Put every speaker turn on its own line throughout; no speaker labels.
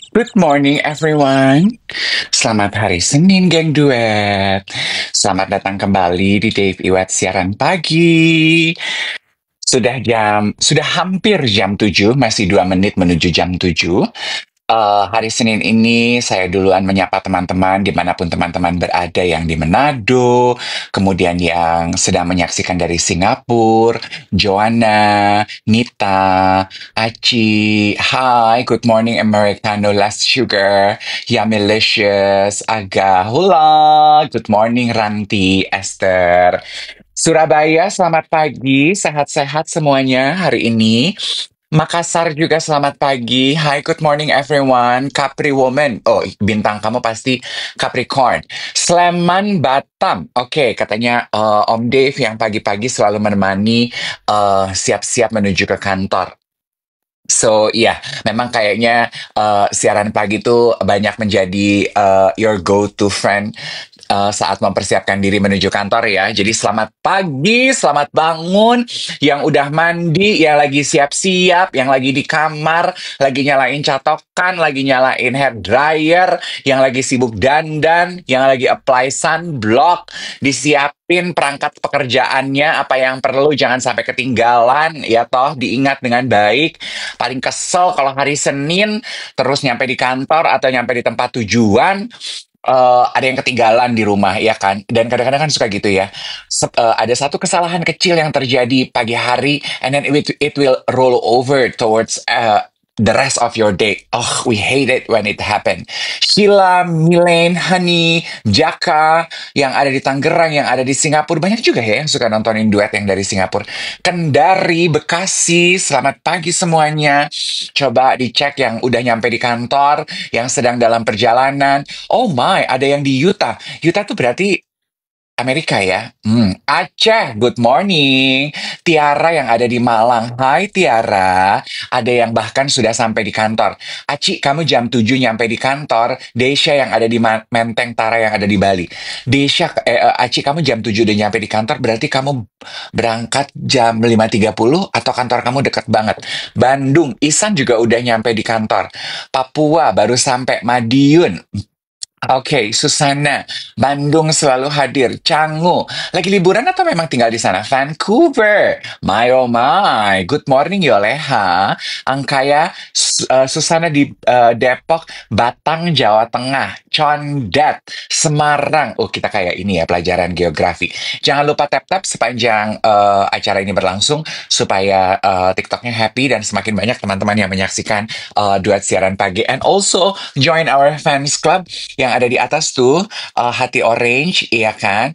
Good morning everyone. Selamat hari Senin, geng duet. Selamat datang kembali di Dave Iwet Siaran Pagi. Sudah hampir jam 7, masih 2 menit menuju jam 7. Hari Senin ini saya duluan menyapa teman-teman dimanapun teman-teman berada, yang di Manado, kemudian yang sedang menyaksikan dari Singapura, Joanna, Nita, Aci, hi, good morning Americano, less sugar, Yumilicious, Aga, hula, good morning Ranti, Esther. Surabaya, selamat pagi, sehat-sehat semuanya hari ini. Makassar juga selamat pagi. Hi, good morning everyone. Capri Woman. Oh, bintang kamu pasti Capricorn. Sleman, Batam. Oke, katanya Om Dave yang pagi-pagi selalu menemani siap-siap menuju ke kantor. So, iya, memang kayaknya siaran pagi itu banyak menjadi your go-to friend saat mempersiapkan diri menuju kantor ya. Jadi selamat pagi, selamat bangun, yang udah mandi, yang lagi siap-siap, yang lagi di kamar, lagi nyalain catokan, lagi nyalain hair dryer, yang lagi sibuk dandan, yang lagi apply sunblock, disiapin perangkat pekerjaannya, apa yang perlu jangan sampai ketinggalan, ya toh diingat dengan baik. Paling kesel kalau hari Senin terus nyampe di kantor atau nyampe di tempat tujuan, ada yang ketinggalan di rumah, ya kan? Dan kadang-kadang kan suka gitu ya. Ada satu kesalahan kecil yang terjadi pagi hari, and then it will roll over towards the rest of your day. Oh, we hate it when it happen. Sheila, Milen, Honey, Jaka, yang ada di Tangerang, yang ada di Singapura. Banyak juga ya yang suka nontonin duet yang dari Singapura. Kendari, Bekasi, selamat pagi semuanya. Coba dicek yang udah nyampe di kantor, yang sedang dalam perjalanan. Oh my, ada yang di Utah. Utah tuh berarti Amerika ya. Aceh, good morning. Tiara yang ada di Malang. Hai Tiara. Ada yang bahkan sudah sampai di kantor. Aci, kamu jam 7 nyampe di kantor. Desya yang ada di Menteng, Tara yang ada di Bali. Aci, kamu jam 7 udah nyampe di kantor, berarti kamu berangkat jam 5.30 atau kantor kamu dekat banget. Bandung, Isan juga udah nyampe di kantor. Papua, baru sampai Madiun. Oke, Susana, Bandung selalu hadir. Canggu, lagi liburan atau memang tinggal di sana? Vancouver, my oh my, good morning Yoleha. Angkaya, Susana di Depok, Batang, Jawa Tengah, Condet, Semarang. Oh, kita kayak ini ya, pelajaran geografi. Jangan lupa tap-tap sepanjang acara ini berlangsung, supaya TikToknya happy dan semakin banyak teman-teman yang menyaksikan duet siaran pagi. And also, join our fans club yang ada di atas tuh, hati orange, iya kan?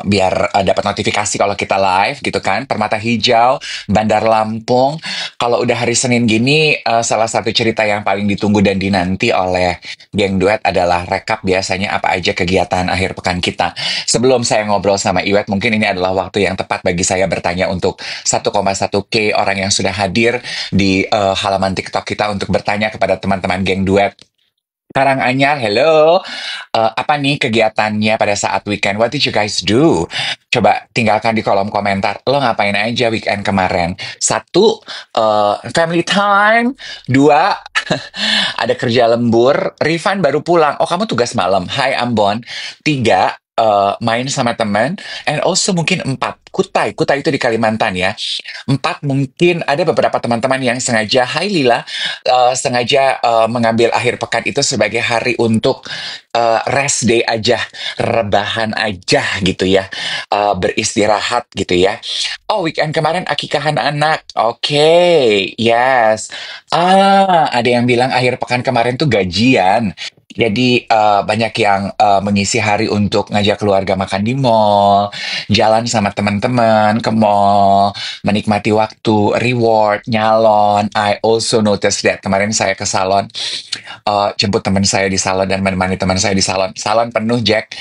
Biar dapat notifikasi kalau kita live gitu kan. Permata Hijau, Bandar Lampung. Kalau udah hari Senin gini, salah satu cerita yang paling ditunggu dan dinanti oleh geng duet adalah rekap biasanya apa aja kegiatan akhir pekan kita. Sebelum saya ngobrol sama Iwet, mungkin ini adalah waktu yang tepat bagi saya bertanya untuk 1,1K orang yang sudah hadir di halaman TikTok kita untuk bertanya kepada teman-teman geng duet. Karanganyar, hello. Apa nih kegiatannya pada saat weekend? What did you guys do? Coba tinggalkan di kolom komentar. Lo ngapain aja weekend kemarin? Satu, family time. Dua, ada kerja lembur. Rifan baru pulang. Oh, kamu tugas malam. Hai Ambon. Tiga, main sama teman. And also mungkin empat, Kutai. Kutai itu di Kalimantan ya. Empat, mungkin ada beberapa teman-teman yang sengaja, hai Lila, sengaja mengambil akhir pekan itu sebagai hari untuk rest day aja, rebahan aja gitu ya, beristirahat gitu ya. Oh, weekend kemarin akikahan anak. Oke, yes. Ada yang bilang akhir pekan kemarin tuh gajian. Jadi banyak yang mengisi hari untuk ngajak keluarga makan di mall, jalan sama teman-teman ke mall, menikmati waktu, reward, nyalon. I also noticed that kemarin saya ke salon, jemput teman saya di salon dan menemani teman saya di salon. Salon penuh, Jack.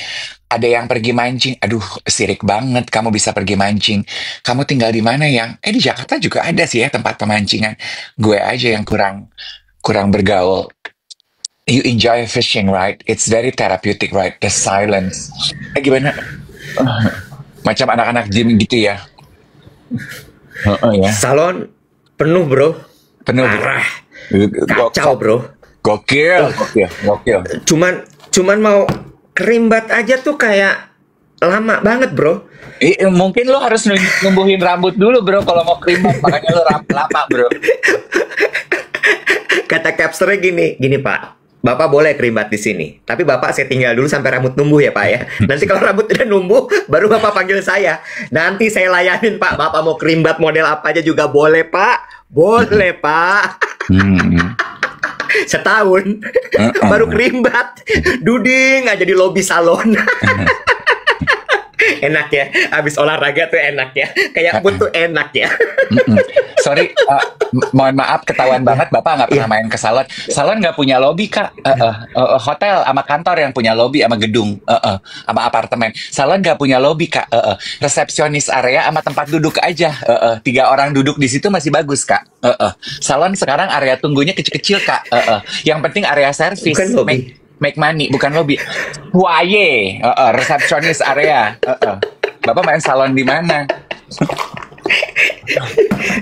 Ada yang pergi mancing. Aduh, sirik banget kamu bisa pergi mancing. Kamu tinggal di mana yang? Di Jakarta juga ada sih ya tempat pemancingan. Gue aja yang kurang kurang bergaul. You enjoy fishing, right? It's very therapeutic, right? The silence. Gimana? Macam anak-anak gym gitu ya? Ya.
Salon penuh bro,
Penuh.
parah, kacau bro.
Gokil, gokil, gokil.
Cuman mau kerimbat aja tuh kayak lama banget, bro.
Mungkin lo harus numbuhin rambut dulu, bro, kalau mau kerimbang. Makanya lo lama, bro.
Kata capsternya gini Pak. Bapak boleh kerimbat di sini, tapi Bapak saya tinggal dulu sampai rambut numbuh ya Pak ya. Nanti kalau rambut udah numbuh, baru Bapak panggil saya. Nanti saya layanin Pak. Bapak mau kerimbat model apa aja juga boleh Pak. Boleh Pak. Setahun baru kerimbat, duding aja di lobi salon. Enak ya, habis olahraga tuh enak ya, kayak pun tuh enak ya.
Sorry, mohon maaf ketahuan banget Bapak nggak pernah main ke salon. Salon nggak punya lobi Kak. Hotel sama kantor yang punya lobi sama gedung, sama apartemen. Salon nggak punya lobi Kak. Resepsionis area sama tempat duduk aja. 3 orang duduk di situ masih bagus Kak. Salon sekarang area tunggunya kecil-kecil Kak. Yang penting area servis.
Bukan lobi.
Make money, bukan lobby. Foyer, resepsionis area. Bapak main salon di mana?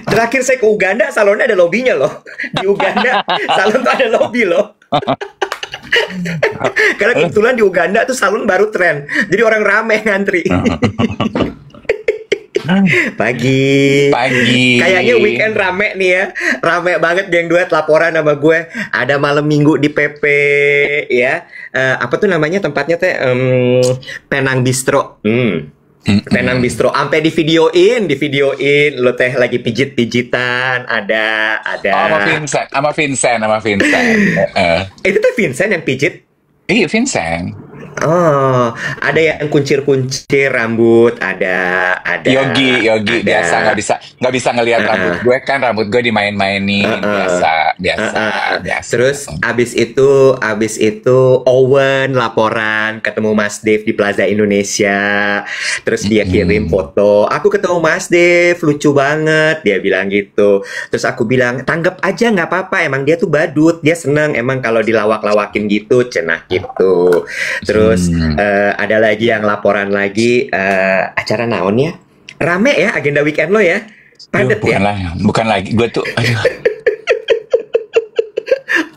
Terakhir saya ke Uganda, salonnya ada lobinya loh. Di Uganda, salon tuh ada lobi loh. Karena kebetulan di Uganda tuh salon baru tren. Jadi orang rame ngantri. Pagi. Kayaknya weekend rame nih ya. Rame banget geng duet laporan sama gue. Ada malam minggu di PP ya. Apa tuh namanya tempatnya teh? Penang Bistro. Penang Bistro. Sampai di videoin lo teh lagi pijit-pijitan. Ada.
Oh, sama Vincent.
Itu tuh Vincent yang pijit.
Iya, Vincent.
Oh, ada yang kuncir-kuncir rambut, ada
Yogi biasa nggak bisa ngelihat rambut gue dimain-mainin biasa.
Terus abis itu Owen laporan ketemu Mas Dave di Plaza Indonesia, terus dia kirim foto, aku ketemu Mas Dave lucu banget, dia bilang gitu. Terus aku bilang tanggap aja nggak apa-apa, emang dia tuh badut, dia seneng emang kalau dilawak-lawakin gitu, cenah gitu. Terus ada lagi yang laporan lagi acara naon ya? Rame ya agenda weekend lo ya? Padet ya?
Bukan lagi. Gue tuh aduh.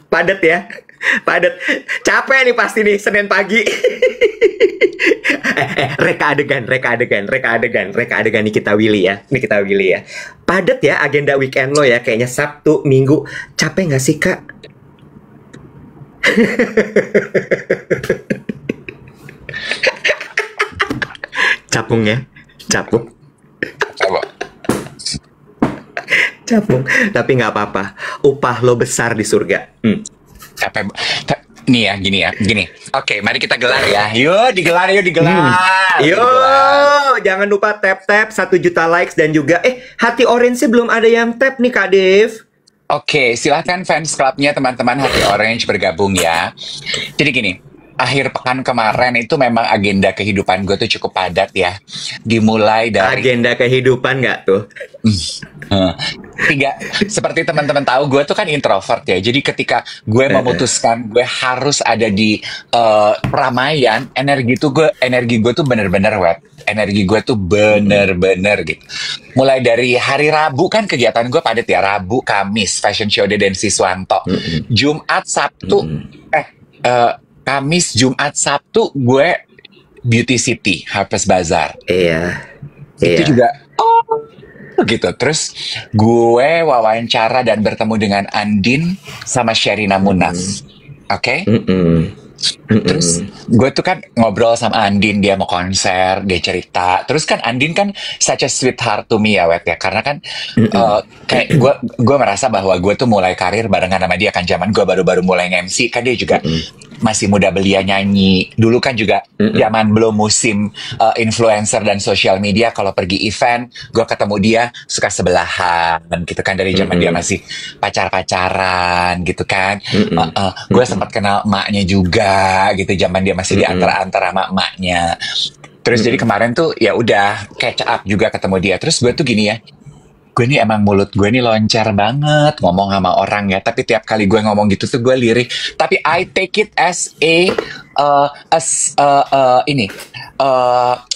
Padet ya? Padet. Capek nih pasti nih Senin pagi. Reka adegan Nikita Willy ya. Padet ya agenda weekend lo ya, kayaknya Sabtu, Minggu. Capek nggak sih, Kak? Capung. Tapi nggak apa-apa. Upah lo besar di surga.
Capek. Nih ya, gini. Oke, mari kita gelar ya. Yuk, digelar.
Jangan lupa tap 1 juta likes dan juga hati orange belum ada yang tap nih Kak Dev.
Oke, silahkan fans clubnya teman-teman Hati Orange bergabung ya. Jadi gini, akhir pekan kemarin itu memang agenda kehidupan gue tuh cukup padat ya. Dimulai dari
agenda kehidupan nggak tuh?
Seperti teman-teman tahu, gue tuh kan introvert ya. Jadi ketika gue memutuskan gue harus ada di keramaian, energi gue tuh bener-bener wet. Energi gue tuh bener-bener gitu. Mulai dari hari Rabu kan kegiatan gue padat ya. Rabu, Kamis, fashion show Deden Siswanto. Jumat, Sabtu, Kamis, Jumat, Sabtu gue Beauty City, Harper's Bazaar.
Iya.
Itu juga gitu. Terus gue wawancara dan bertemu dengan Andin sama Sherina Munaf. Oke? Terus gue tuh kan ngobrol sama Andin, dia mau konser, dia cerita. Terus kan Andin kan such a sweetheart to me ya, Wet ya. Karena kan kayak gue merasa bahwa gue tuh mulai karir barengan sama dia kan. Zaman gue baru-baru mulai nge-MC kan, dia juga masih muda belia nyanyi. Dulu kan juga zaman belum musim influencer dan sosial media. Kalau pergi event, gue ketemu dia suka sebelahan gitu kan. Dari zaman dia masih pacar-pacaran gitu kan. Gue sempat kenal emaknya juga gitu, zaman dia masih di antara sama emaknya. Terus jadi kemarin tuh ya udah catch up juga ketemu dia. Terus gue tuh gini ya, gue nih emang mulut gue nih loncar banget ngomong sama orang ya. Tapi tiap kali gue ngomong gitu tuh gue lirik. Tapi I take it as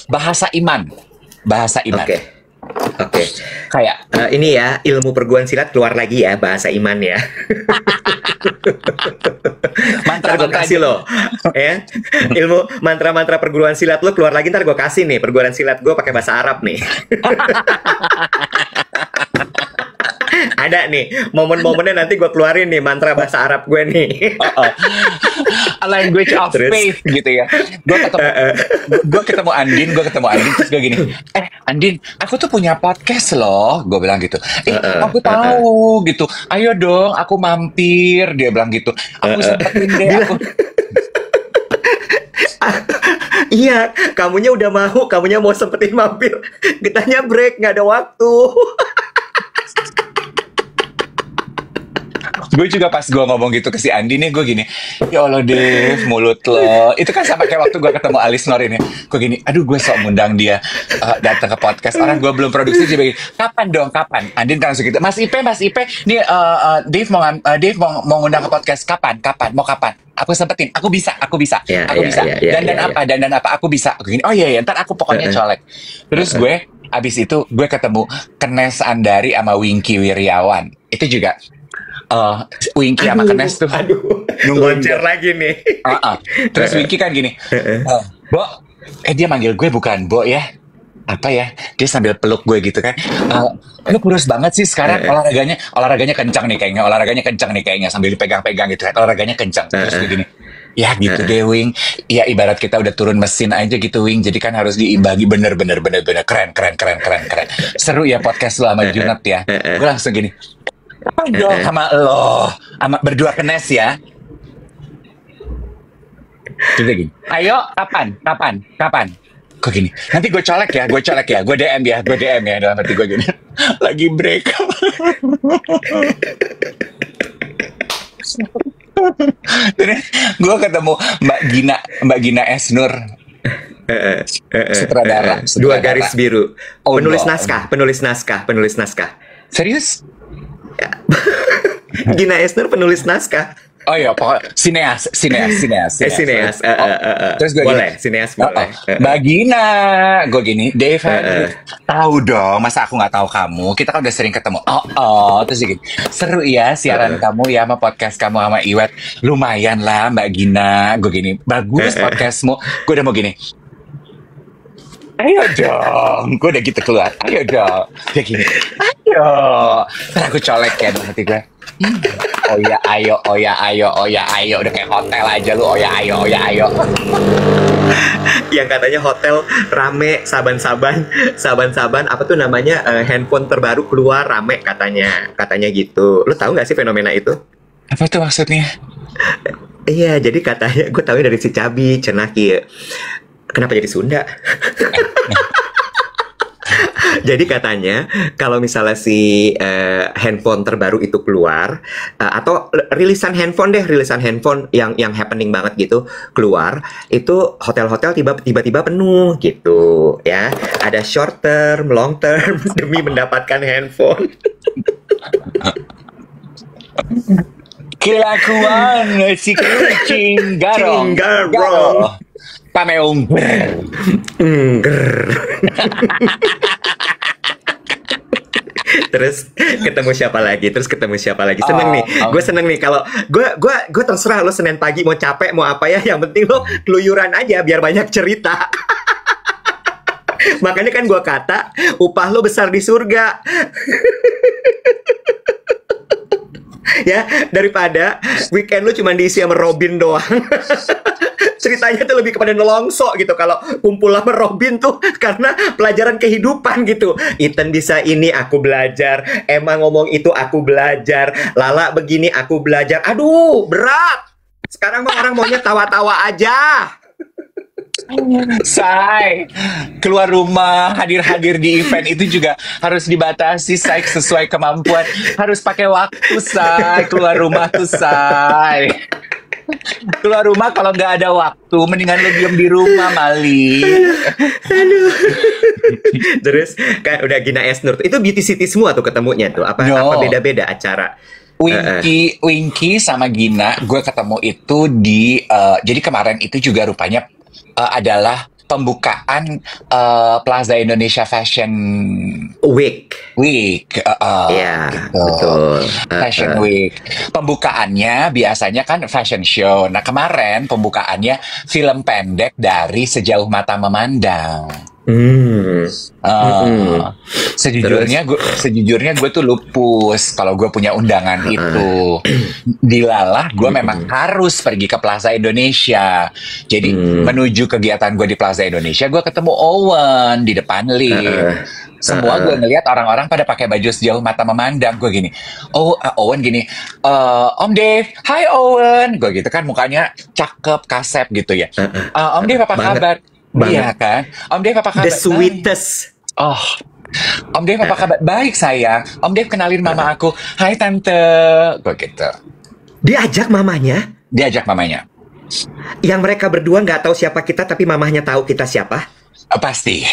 bahasa iman.
Oke. Kayak ini ya, ilmu perguruan silat keluar lagi ya, bahasa iman ya. Ntar gue
Mantra-mantra
kasih
aja.
lo, ya. Ilmu mantra-mantra perguruan silat lo keluar lagi, ntar gue kasih nih perguruan silat gue pakai bahasa Arab nih. Ada nih momen-momennya, nanti gue keluarin nih mantra bahasa Arab gue nih.
A language of
Terus
faith gitu ya. Gue ketemu Andin terus gue gini, Andin, aku tuh punya podcast loh, gue bilang gitu. Aku tahu gitu. Ayo dong, aku mampir, dia bilang gitu. Aku sempetin deh,
bilang, iya, kamunya mau sempetin mampir, kitanya break, nggak ada waktu.
Gue juga pas gue ngomong gitu ke si Andi nih, gue gini, ya Allah Dev, mulut lo. Itu kan sama kayak waktu gue ketemu Alice Nor ini. Gue gini, aduh gue sok ngundang dia datang ke podcast. Orang gue belum produksi, dia bilang, kapan dong, kapan? Andin kan langsung gitu, Mas Ipe, nih Dave mau ngundang ke podcast, kapan? Mau kapan? Aku sempetin, aku bisa.
Ya,
Aku bisa. Dandan apa? Aku bisa. Aku gini, oh iya, ntar aku pokoknya colek. Terus gue, abis itu gue ketemu Kenes Andari sama Wingky Wiryawan. Itu juga Winky sama Kenes tuh nungguin
loncer
gue.
lagi nih.
Terus Winky kan gini, Bo, dia manggil gue bukan Bo ya, apa ya? Dia sambil peluk gue gitu kan. Lu kurus banget sih sekarang, olahraganya kencang nih kayaknya, sambil dipegang-pegang gitu kan, olahraganya kencang. Terus gue gini, ya gitu deh Wing, ya ibarat kita udah turun mesin aja gitu Wing, jadi kan harus diimbangi, bener keren. Seru ya podcast lo sama Junat ya. Gue langsung gini, apa dong sama lo, sama berdua Kenes ya. Terus dia gini, ayo kapan? Kok gini, nanti gue colek ya, gue DM ya, dalam hati gue gini, lagi break. Terus gue ketemu Mbak Gina Esnur, sutradara.
Dua garis biru.
Oh,
Penulis
no.
naskah.
Serius?
Gina Esner penulis naskah.
Oh iya, pokoknya sineas.
Sineas.
Terus gue
Boleh,
gini,
sineas boleh.
Mbak Gina, gue gini, Dave, tahu dong, masa aku nggak tahu kamu? Kita kan udah sering ketemu. Terus dia gini, seru ya siaran kamu ya sama podcast kamu sama Iwet. Lumayan lah Mbak Gina, gue gini, bagus podcastmu. Gue udah mau gini, ayo dong, gue udah gitu keluar, ayo dong. Dia gini, ayo. Terus aku colek ya dalam hati gue. Oh ya ayo, udah kayak hotel aja lu. Oh ya ayo.
Yang katanya hotel rame, saban apa tuh namanya, handphone terbaru keluar rame katanya gitu. Lu tahu nggak sih fenomena itu?
Apa tuh maksudnya?
Iya, jadi katanya gue tahu dari si Cabi Cenaki. Kenapa jadi Sunda? Jadi katanya kalau misalnya si handphone terbaru itu keluar, atau rilisan handphone yang happening banget gitu keluar, itu hotel-hotel tiba-tiba penuh gitu ya. Ada short term, long term demi mendapatkan handphone.
Kelakuan si kucing garong. Pameung.
Terus ketemu siapa lagi? Seneng nih. Gue seneng nih kalau gue terserah lo Senin pagi mau capek mau apa ya, yang penting lo keluyuran aja biar banyak cerita. Makanya kan gue kata upah lo besar di surga. Ya, daripada weekend lu cuma diisi sama Robin doang. Ceritanya tuh lebih kepada nelongso gitu kalau kumpul sama Robin tuh, karena pelajaran kehidupan gitu. Ethan bisa ini, aku belajar. Emma ngomong itu, aku belajar. Lala begini, aku belajar. Aduh, berat. Sekarang mah orang maunya tawa-tawa aja.
Say, keluar rumah, hadir di event itu juga harus dibatasi, Say, sesuai kemampuan. Harus pakai waktu, Say. Keluar rumah tuh, Say. Keluar rumah kalau nggak ada waktu, mendingan lo diam di rumah, Mali.
Aduh. Terus kan udah Gina Esnur. Itu Beauty City semua tuh ketemunya tuh. Apa beda-beda acara?
Winky sama Gina, gue ketemu itu di. Jadi kemarin itu juga rupanya adalah pembukaan Plaza Indonesia Fashion
Week.
Week,
Ya,
gitu.
betul.
Fashion Week. Pembukaannya biasanya kan fashion show. Nah, kemarin pembukaannya film pendek dari Sejauh Mata Memandang.
Hmm.
Eh,
Mm-mm. Terus,
sejujurnya gue tuh lupus kalau gue punya undangan itu. Dilalah gue memang
mm-mm.
harus pergi ke Plaza Indonesia. Jadi
Hmm.
menuju kegiatan gue di Plaza Indonesia, gue ketemu Owen di depan lift.
Heeh.
Semua gue
Heeh.
ngeliat orang-orang pada pakai baju Sejauh Mata Memandang. Gue gini, Owen gini, Om Dave, Hai Owen. Gue gitu kan mukanya cakep, kasep gitu ya.
Heeh.
Om Dave apa
Banget,
kabar? Iya
banget.
kan? Om Dave apa
The
kabar? Baik.
sweetest.
Oh, Om Dave apa kabar? Baik sayang. Om Dave kenalin mama aku. Hai tante. Gue gitu.
Diajak mamanya,
Diajak mamanya.
yang mereka berdua nggak tahu siapa kita, tapi mamahnya tahu kita siapa.
Pasti.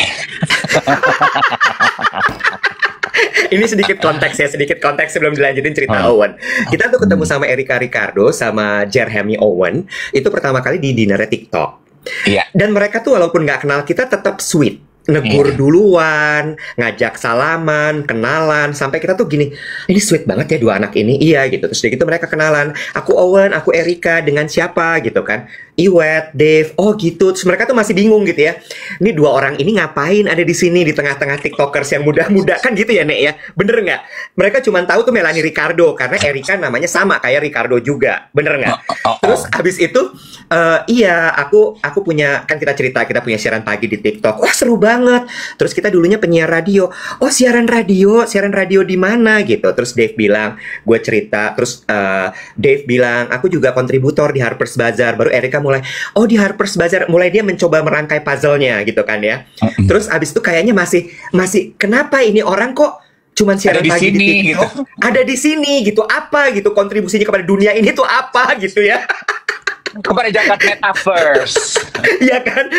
Ini sedikit konteks sebelum dilanjutin cerita Owen. Kita tuh ketemu sama Erika Ricardo sama Jeremy Owen itu pertama kali di dinnernya TikTok.
Iya.
Dan mereka tuh walaupun nggak kenal kita tetap sweet. Negur
Iya.
duluan, ngajak salaman, kenalan, sampai kita tuh gini, ini sweet banget ya dua anak ini, iya gitu. Terus dari gitu mereka kenalan, aku Owen, aku Erika, dengan siapa gitu kan, Iwet, Dave, oh gitu. Terus mereka tuh masih bingung gitu ya, ini dua orang ini ngapain ada di sini di tengah-tengah tiktokers yang muda-muda kan gitu ya Nek ya, bener nggak? Mereka cuma tahu tuh Melanie Ricardo karena Erika namanya sama kayak Ricardo juga, bener nggak? Terus habis itu, iya aku punya, kan kita punya siaran pagi di TikTok, wah seru banget. Terus kita dulunya penyiar radio. Oh, siaran radio di mana gitu. Terus Dave bilang, gue cerita. Terus Dave bilang, aku juga kontributor di Harper's Bazaar. Baru Erika mulai, oh di Harper's Bazaar, mulai dia mencoba merangkai puzzle-nya gitu kan ya. Terus abis itu kayaknya masih kenapa ini orang kok cuman siaran
Ada di
pagi di
sini
TikTok,
gitu.
ada di sini gitu, apa gitu kontribusinya kepada dunia ini tuh apa gitu ya.
Kepada jagat metaverse.
Iya kan?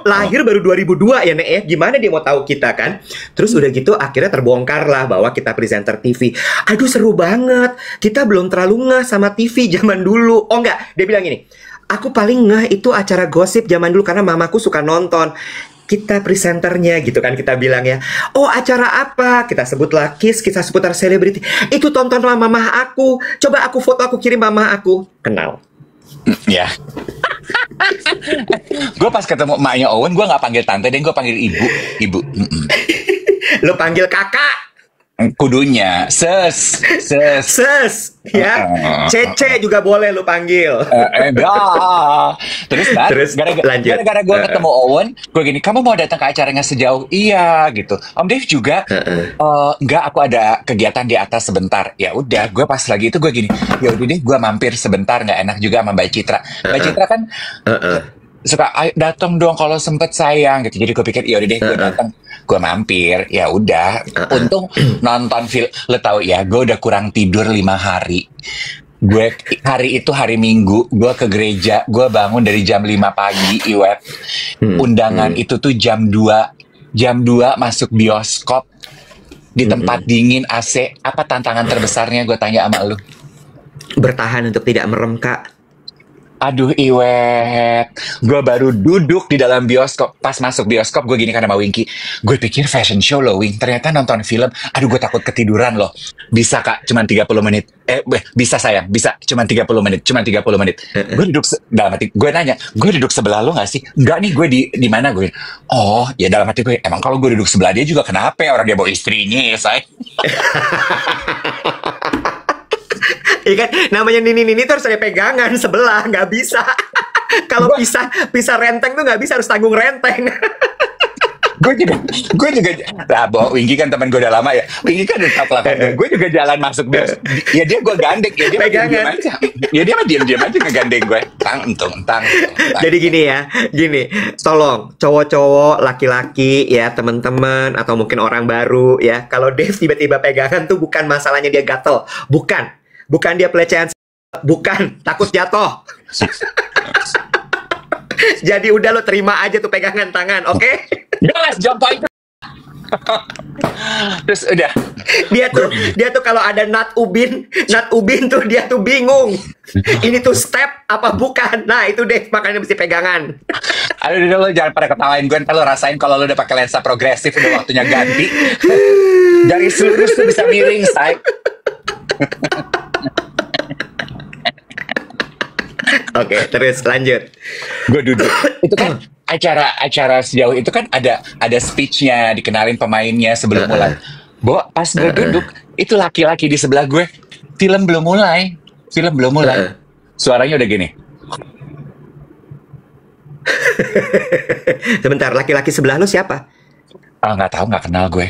Lahir baru 2002 ya Nek ya. Gimana dia mau tahu kita kan? Terus udah gitu akhirnya terbongkar lah bahwa kita presenter TV. Aduh seru banget. Kita belum terlalu ngeh sama TV zaman dulu. Oh enggak, dia bilang gini, aku paling ngeh itu acara gosip zaman dulu karena mamaku suka nonton. Kita presenternya gitu kan, kita bilang ya, oh acara apa? Kita sebutlah Kiss, kita seputar selebriti. Itu tonton sama mamah aku. Coba aku foto, aku kirim mamah aku. Kenal.
Ya. Gue pas ketemu emaknya Owen, gue nggak panggil tante, dan gue panggil ibu. Ibu.
Lo panggil kakak.
Kudunya. Ses.
Ses, ya. Cece juga boleh lu panggil.
Enggak. Terus
Lanjut.
gara-gara gue ketemu Owen, gue gini, kamu mau datang ke acaranya Sejauh? Iya, gitu. Om Dave juga. Enggak, aku ada kegiatan di atas sebentar. Ya udah, gue pas lagi itu gue gini, ya udah deh, gue mampir sebentar, nggak enak juga sama Mbak Citra. Mbak Citra kan suka datang dong kalau sempet sayang gitu. Jadi gue pikir ya udah deh, gue datang, gue mampir. Ya udah, untung nonton film. Lo tau ya, gue udah kurang tidur 5 hari. Gue hari itu hari Minggu, gue ke gereja, gue bangun dari jam 5 pagi, Iwet. Undangan itu tuh jam 2 masuk bioskop di tempat dingin AC. Apa tantangan terbesarnya, gue tanya sama lu?
Bertahan untuk tidak merem, Kak.
Aduh Iwet, gue baru duduk di dalam bioskop. Pas masuk bioskop, gue gini kan sama Winky, gue pikir fashion show loh Wing, ternyata nonton film. Aduh, gue takut ketiduran loh. Bisa Kak, cuman 30 menit. Bisa sayang, bisa, cuman 30 menit. Gue duduk, dalam hati, gue nanya, gue duduk sebelah lo gak sih? Enggak nih, gue di mana gue? Oh, ya dalam hati gue, emang kalau gue duduk sebelah dia juga kenapa ya, orang dia bawa istrinya ya say.
Iya kan, namanya Nini tuh harus ada pegangan sebelah, nggak bisa. Kalau pisah renteng tuh nggak bisa, harus tanggung renteng.
gue juga lah, Winky kan teman gue udah lama ya. Winky kan udah tahu lah. Gue juga jalan masuk bioskop. Ya dia gue gandeng, ya dia
pegangan
aja. Ya dia mah diam aja ngegandeng gue. Tang.
Jadi gini, tolong cowok-cowok, laki-laki ya, teman-teman atau mungkin orang baru ya. Kalau Dave tiba-tiba pegangan tuh bukan masalahnya dia gatel, bukan dia pelecehan, bukan takut jatuh. Jadi udah lo terima aja tuh pegangan tangan, oke?
Jelas jongkok itu. Terus udah.
Dia tuh kalau ada nut ubin tuh dia tuh bingung. Ini tuh step apa bukan? Nah, itu deh makanya mesti pegangan.
Aduh, udah lo jangan pada ketawain gue. Ntar lo rasain kalau lo udah pakai lensa progresif, udah waktunya ganti. Dari lurus tuh bisa miring, say.
Oke, terus lanjut.
Gue duduk. Itu kan acara sejauh itu kan ada speech-nya, dikenalin pemainnya sebelum mulai. Pas gue duduk, itu laki-laki di sebelah gue. Film belum mulai. Suaranya udah gini.
Sebentar, laki-laki sebelah lu siapa?
Nggak tahu, nggak kenal gue.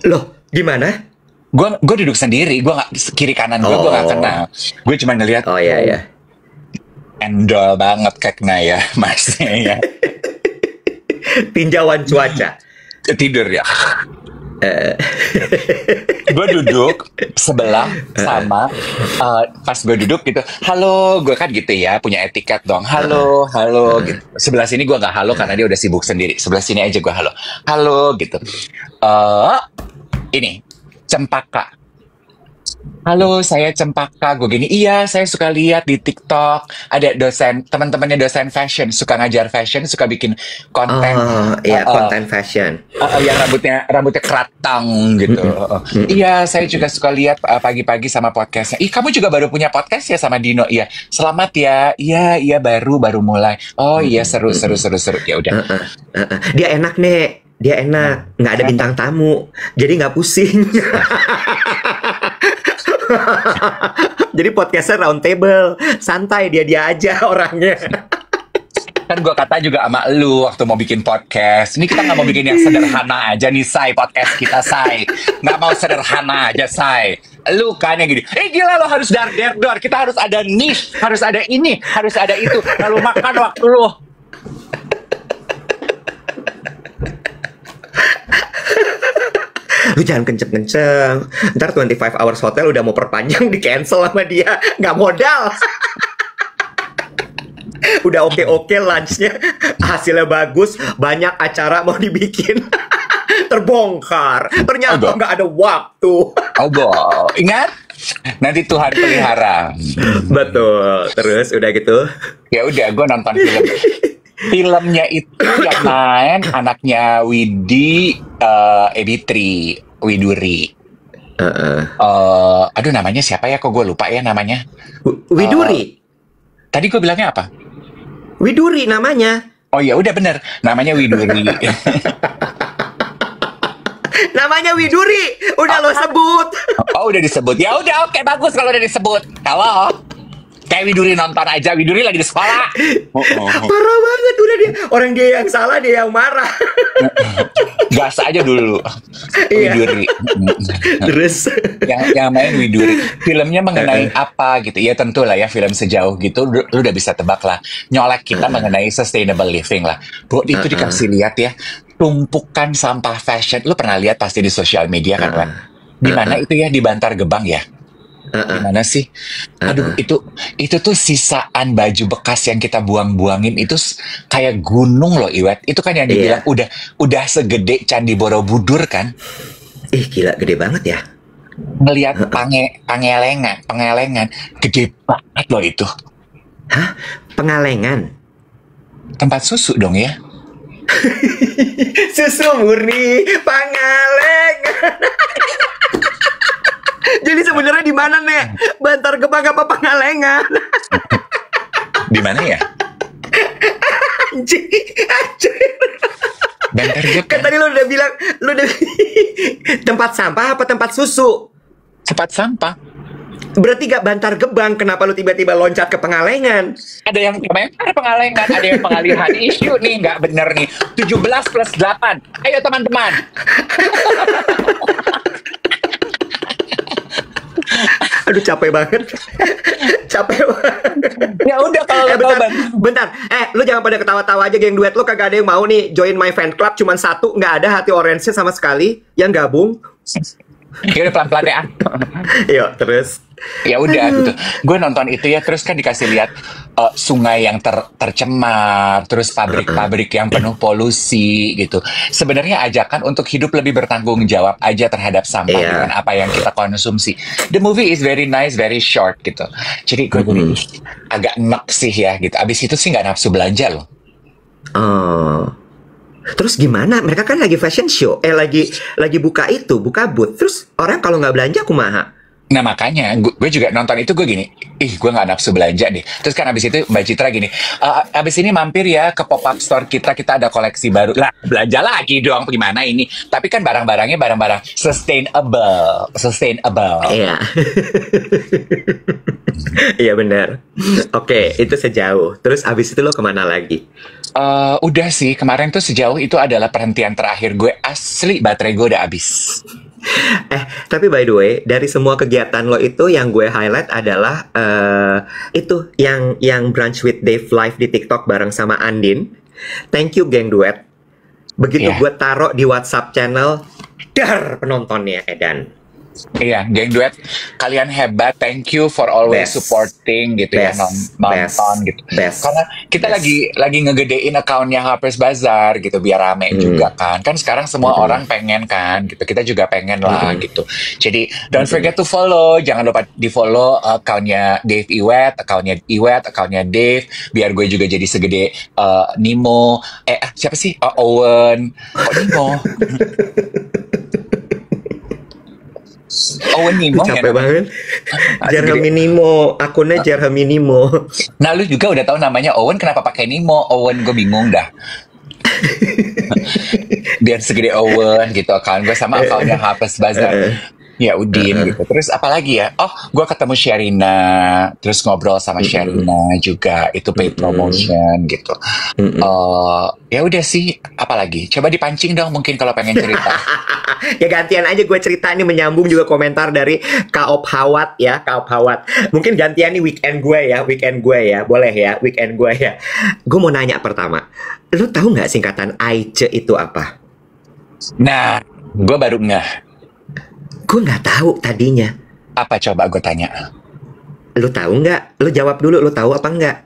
Loh, gimana?
Gue duduk sendiri, gue nggak, kiri kanan gue nggak kenal. Gue cuma ngelihat.
Oh iya.
Endol banget kayaknya ya, masnya ya.
Tinjauan cuaca.
Tidur ya. Gue duduk sebelah sama pas gue duduk gitu, halo, gue kan gitu ya, punya etiket dong, halo gitu. Sebelah sini gue nggak halo karena dia udah sibuk sendiri. Sebelah sini aja gue halo gitu. Ini Cempaka. Halo, saya Cempaka. Gue gini, iya, saya suka lihat di TikTok ada teman-temannya dosen fashion, suka ngajar fashion, suka bikin konten.
Konten fashion.
Yang rambutnya keratang gitu. Iya, saya juga suka lihat pagi-pagi sama podcastnya. Kamu juga baru punya podcast ya sama Dino? Iya, selamat ya. Iya, baru mulai. Oh iya, seru. Ya udah.
Dia enak nih. Dia enak, nggak ada bintang tamu, jadi nggak pusing. Jadi podcastnya round table, santai dia aja orangnya.
Kan gue kata juga sama lu waktu mau bikin podcast, ini kita nggak mau bikin yang sederhana aja nih, Say, podcast kita, Say. Nggak mau sederhana aja, Say. Lu kan yang gini, gila lo harus dar, kita harus ada niche, harus ada ini, harus ada itu, lalu makan waktu lu.
Lu jangan kenceng-kenceng. Ntar 25 Hours Hotel udah mau perpanjang, di cancel sama dia. Nggak modal. Udah oke lunchnya, hasilnya bagus, banyak acara mau dibikin. Terbongkar. Ternyata nggak ada waktu.
Ingat? Nanti Tuhan pelihara.
Betul. Terus udah gitu.
Ya udah, gue nonton film. Filmnya itu yang main anaknya Widuri. Aduh, namanya siapa ya? Kok gue lupa ya namanya?
Widuri.
Tadi gue bilangnya apa?
Widuri namanya.
Oh ya udah bener, namanya Widuri.
Namanya Widuri, udah lo sebut.
Oh udah disebut. Ya udah, oke, bagus kalau udah disebut. Halo. Kayak Widuri nonton aja, Widuri lagi di sekolah.
Parah banget, udah dia. Orang dia yang salah, dia yang marah.
Gas aja dulu. Widuri.
Terus
yang main Widuri. Filmnya mengenai apa gitu. Ya tentu lah ya, film sejauh gitu lu udah bisa tebak lah. Nyolek kita mengenai sustainable living lah. Itu dikasih lihat ya, tumpukan sampah fashion. Lu pernah lihat pasti di sosial media kan, Wan? Di mana itu ya, di Bantar Gebang ya? Gimana sih? Aduh, itu tuh sisaan baju bekas yang kita buang-buangin itu kayak gunung loh, Iwet. Itu kan yang dibilang udah segede Candi Borobudur kan?
Gila, gede banget ya.
Ngelihat pengelengan, gede banget loh itu.
Hah? Pengalengan?
Tempat susu dong ya?
Susu murni Pangalengan. Jadi sebenarnya di mana, Nek? Bantar Gebang apa Pangalengan?
Di mana ya?
Anjir.
Bantar Gebang.
Kan tadi lu udah bilang tempat sampah apa tempat susu?
Tempat sampah.
Berarti gak Bantar Gebang, kenapa lu tiba-tiba loncat ke Pangalengan?
Ada yang Pengalengan, ada yang pengalihan isu nih, nggak bener nih. 17 plus 8. Ayo teman-teman.
Aduh, capek banget.
Ya udah kalau
bentar. Lu jangan pada ketawa-tawa aja, geng duet. Lu kagak ada yang mau nih join my fan club, cuman satu, nggak ada hati orange sama sekali yang gabung.
Ya udah pelan-pelan ya.
Yuk, terus.
Ya udah gitu.
Aduh.
Gue nonton itu ya, terus kan dikasih lihat sungai yang tercemar, terus pabrik-pabrik yang penuh polusi gitu. Sebenarnya ajakan untuk hidup lebih bertanggung jawab aja terhadap sampah dengan
Iya.
apa yang kita konsumsi. The movie is very nice, very short gitu. Jadi gue gini,
Mm-mm.
ih, agak enak sih ya gitu. Abis itu sih nggak nafsu belanja loh.
Oh. Terus gimana? Mereka kan lagi fashion show, lagi buka booth. Terus orang kalau nggak belanja kumaha?
Nah makanya gue juga nonton itu gue gini, ih gue nggak nafsu belanja nih. Terus kan abis itu Mbak Citra gini, abis ini mampir ya ke pop-up store kita ada koleksi baru. Lah belanja lagi dong, gimana ini? Tapi kan barang-barangnya barang-barang sustainable, sustainable.
Iya. Iya benar. Oke, itu sejauh. Terus abis itu lo kemana lagi?
Udah sih, kemarin tuh sejauh itu adalah perhentian terakhir gue, asli baterai gue udah habis.
Tapi by the way, dari semua kegiatan lo itu yang gue highlight adalah itu yang brunch with Dave live di TikTok bareng sama Andin. Thank you geng duet. Begitu
Iya.
gue taruh di WhatsApp channel, dar penontonnya Edan.
Iya, geng duet, kalian hebat. Thank you for always
Best.
supporting gitu ya,
Best.
nonton gitu.
Best.
Karena kita
Best.
lagi ngegedein akunnya Harper's Bazaar gitu biar rame juga kan. Kan sekarang semua orang pengen kan gitu. Kita juga pengen lah gitu. Jadi don't forget to follow. Jangan lupa di-follow akunnya Dave Iwet, akunnya Dave, biar gue juga jadi segede Nemo. Siapa sih? Owen. Kok Nemo? Owen Nemo ya
Capek
namanya.
banget.
Segede.
Jarhaminimo, akunnya Jarhaminimo.
Nah lu juga udah tahu namanya Owen, kenapa pakai Nemo? Owen, gue bingung dah. Biar segede Owen gitu kan. Gue sama akunnya Harper's Bazaar. Ya Udin gitu. Terus apalagi ya? Oh, gue ketemu Sherina, terus ngobrol sama Sherina juga. Itu paid promotion gitu. Ya udah sih. Apalagi? Coba dipancing dong mungkin kalau pengen cerita.
Ya gantian aja gue cerita nih, menyambung juga komentar dari Kaop Hawat ya, Kaop Hawat. Mungkin gantian nih weekend gue ya, boleh ya, weekend gue ya. Gue mau nanya pertama, lu tahu nggak singkatan AICE itu apa?
Nah, gue baru ngeh.
Gue nggak tahu tadinya.
Apa coba gue tanya?
Lu tahu nggak? Lu jawab dulu, lu tahu apa nggak?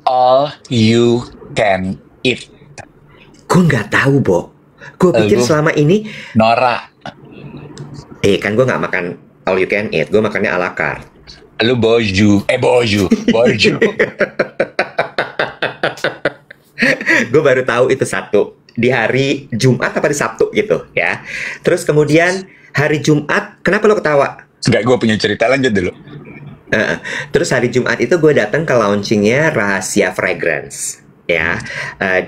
All you can eat.
Gue nggak tahu, Bo. Gue pikir
Lu
selama ini,
Nora,
kan gue nggak makan all you can eat, gue makannya ala carte.
lu borju.
Gue baru tahu itu satu di hari Jumat apa di Sabtu gitu ya. Terus kemudian hari Jumat, kenapa lo ketawa?
Enggak, gue punya cerita, lanjut dulu.
Terus hari Jumat itu gue datang ke launchingnya Rahasia Fragrance ya.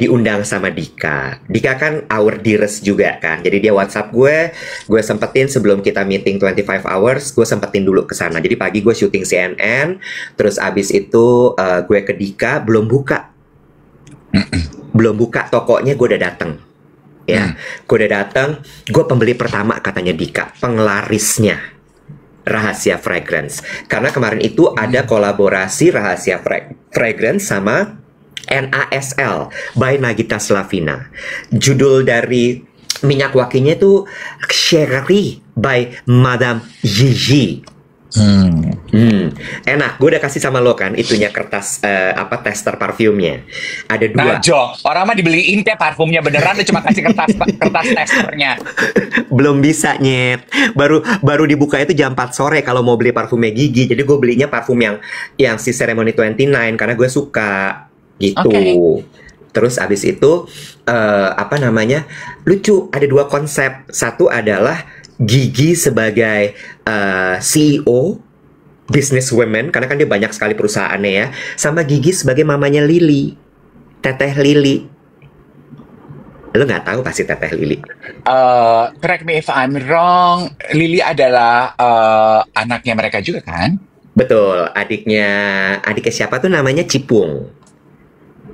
Diundang sama Dika. Dika kan our dearest juga kan. Jadi dia WhatsApp gue sempetin sebelum kita meeting 25 hours, gue sempetin dulu ke sana. Jadi pagi gue syuting CNN, terus abis itu gue ke Dika, belum buka tokonya, gue udah datang. Ya, gue udah datang, gue pembeli pertama katanya Dika, penglarisnya Rahasia Fragrance. Karena kemarin itu ada kolaborasi Rahasia Fragrance sama NASL by Nagita Slavina. Judul dari minyak wanginya itu Sherry by Madame Gigi. Enak, gue udah kasih sama lo kan itunya kertas tester parfumnya. Ada
Nah,
dua.
Jo, orang mah dibeliin teh parfumnya beneran, lu cuma kasih kertas testernya.
Belum bisa nyet. Baru dibuka itu jam 4 sore kalau mau beli parfumnya Gigi. Jadi gue belinya parfum yang si Ceremony 29 karena gue suka gitu.
Oke.
Terus abis itu lucu, ada dua konsep. Satu adalah Gigi sebagai CEO business women, karena kan dia banyak sekali perusahaannya ya, sama Gigi sebagai mamanya Lily, Teteh Lily. Lo nggak tahu pasti Teteh Lily.
Correct me if I'm wrong, Lily adalah anaknya mereka juga kan?
Betul, adiknya siapa tuh namanya Cipung.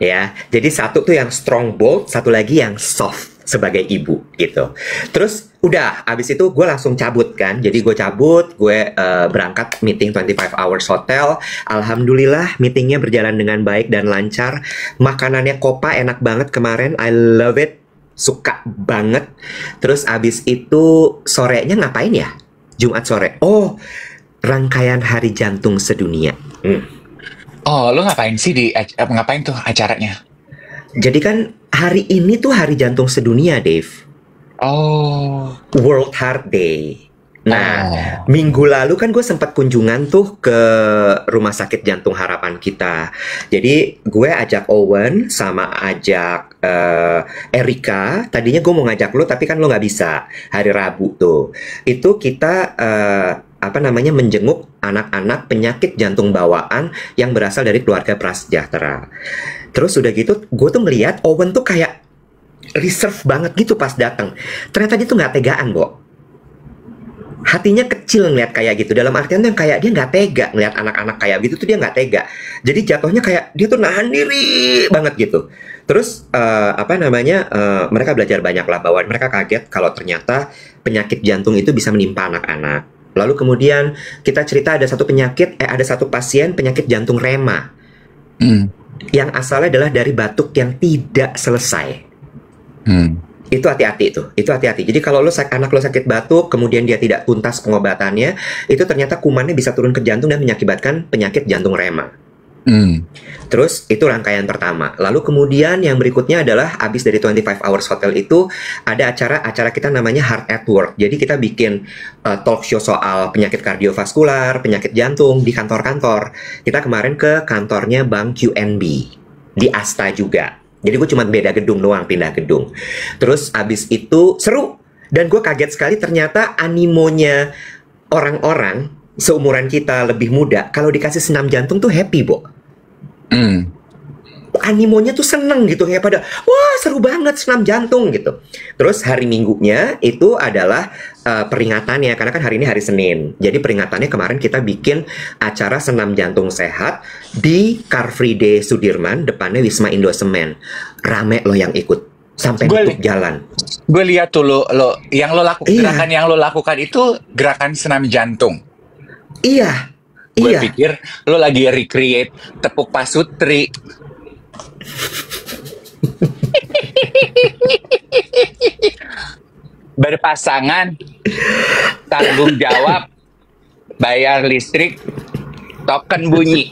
Ya, jadi satu tuh yang strong bold, satu lagi yang soft sebagai ibu gitu. Terus udah, abis itu gue langsung cabut kan. Jadi gue cabut, gue berangkat meeting 25 hours hotel. Alhamdulillah meetingnya berjalan dengan baik dan lancar. Makanannya Kopa enak banget kemarin, I love it, suka banget. Terus abis itu sorenya ngapain ya? Jumat sore. Oh, rangkaian Hari Jantung Sedunia.
Oh, lo ngapain sih ngapain tuh acaranya?
Jadi kan hari ini tuh Hari Jantung Sedunia, Dave.
Oh,
World Heart Day. Nah,
oh,
minggu lalu kan gue sempat kunjungan tuh ke Rumah Sakit Jantung Harapan kita. Jadi gue ajak Owen sama ajak Erika. Tadinya gue mau ngajak lo, tapi kan lo nggak bisa. Hari Rabu tuh. Itu kita menjenguk anak-anak penyakit jantung bawaan yang berasal dari keluarga prasejahtera. Terus udah gitu, gue tuh ngeliat Owen tuh kayak reserve banget gitu pas datang. Ternyata dia tuh nggak tegaan, Bo. Hatinya kecil ngeliat kayak gitu. Dalam artian tuh kayak dia nggak tega ngeliat anak-anak kayak gitu tuh, dia nggak tega. Jadi jatuhnya kayak dia tuh nahan diri banget gitu. Terus mereka belajar banyak lah, bahwa mereka kaget kalau ternyata penyakit jantung itu bisa menimpa anak-anak. Lalu kemudian kita cerita ada satu pasien penyakit jantung rema yang asalnya adalah dari batuk yang tidak selesai. Itu hati-hati. Jadi kalau anak lo sakit batuk, kemudian dia tidak tuntas pengobatannya, itu ternyata kumannya bisa turun ke jantung dan mengakibatkan penyakit jantung rema. Terus itu rangkaian pertama. Lalu kemudian yang berikutnya adalah abis dari 25 Hours Hotel itu ada acara kita namanya Heart at Work. Jadi kita bikin talk show soal penyakit kardiovaskular, penyakit jantung di kantor-kantor. Kita kemarin ke kantornya Bank QNB di Asta juga. Jadi gue cuma beda gedung doang, pindah gedung. Terus abis itu seru. Dan gue kaget sekali ternyata animonya orang-orang seumuran kita lebih muda, kalau dikasih senam jantung tuh happy, Bo. Animonya tuh seneng gitu, kayak pada wah seru banget senam jantung gitu. Terus hari Minggunya itu adalah peringatannya, karena kan hari ini hari Senin. Jadi peringatannya kemarin kita bikin acara senam jantung sehat di Car Free Day Sudirman, depannya Wisma Indosemen. Rame loh yang ikut sampai tutup jalan.
Gue lihat tuh gerakan yang lo lakukan itu gerakan senam jantung.
Iya.
Gue pikir lo lagi recreate tepuk pasutri. Berpasangan, tanggung jawab, bayar listrik, token bunyi.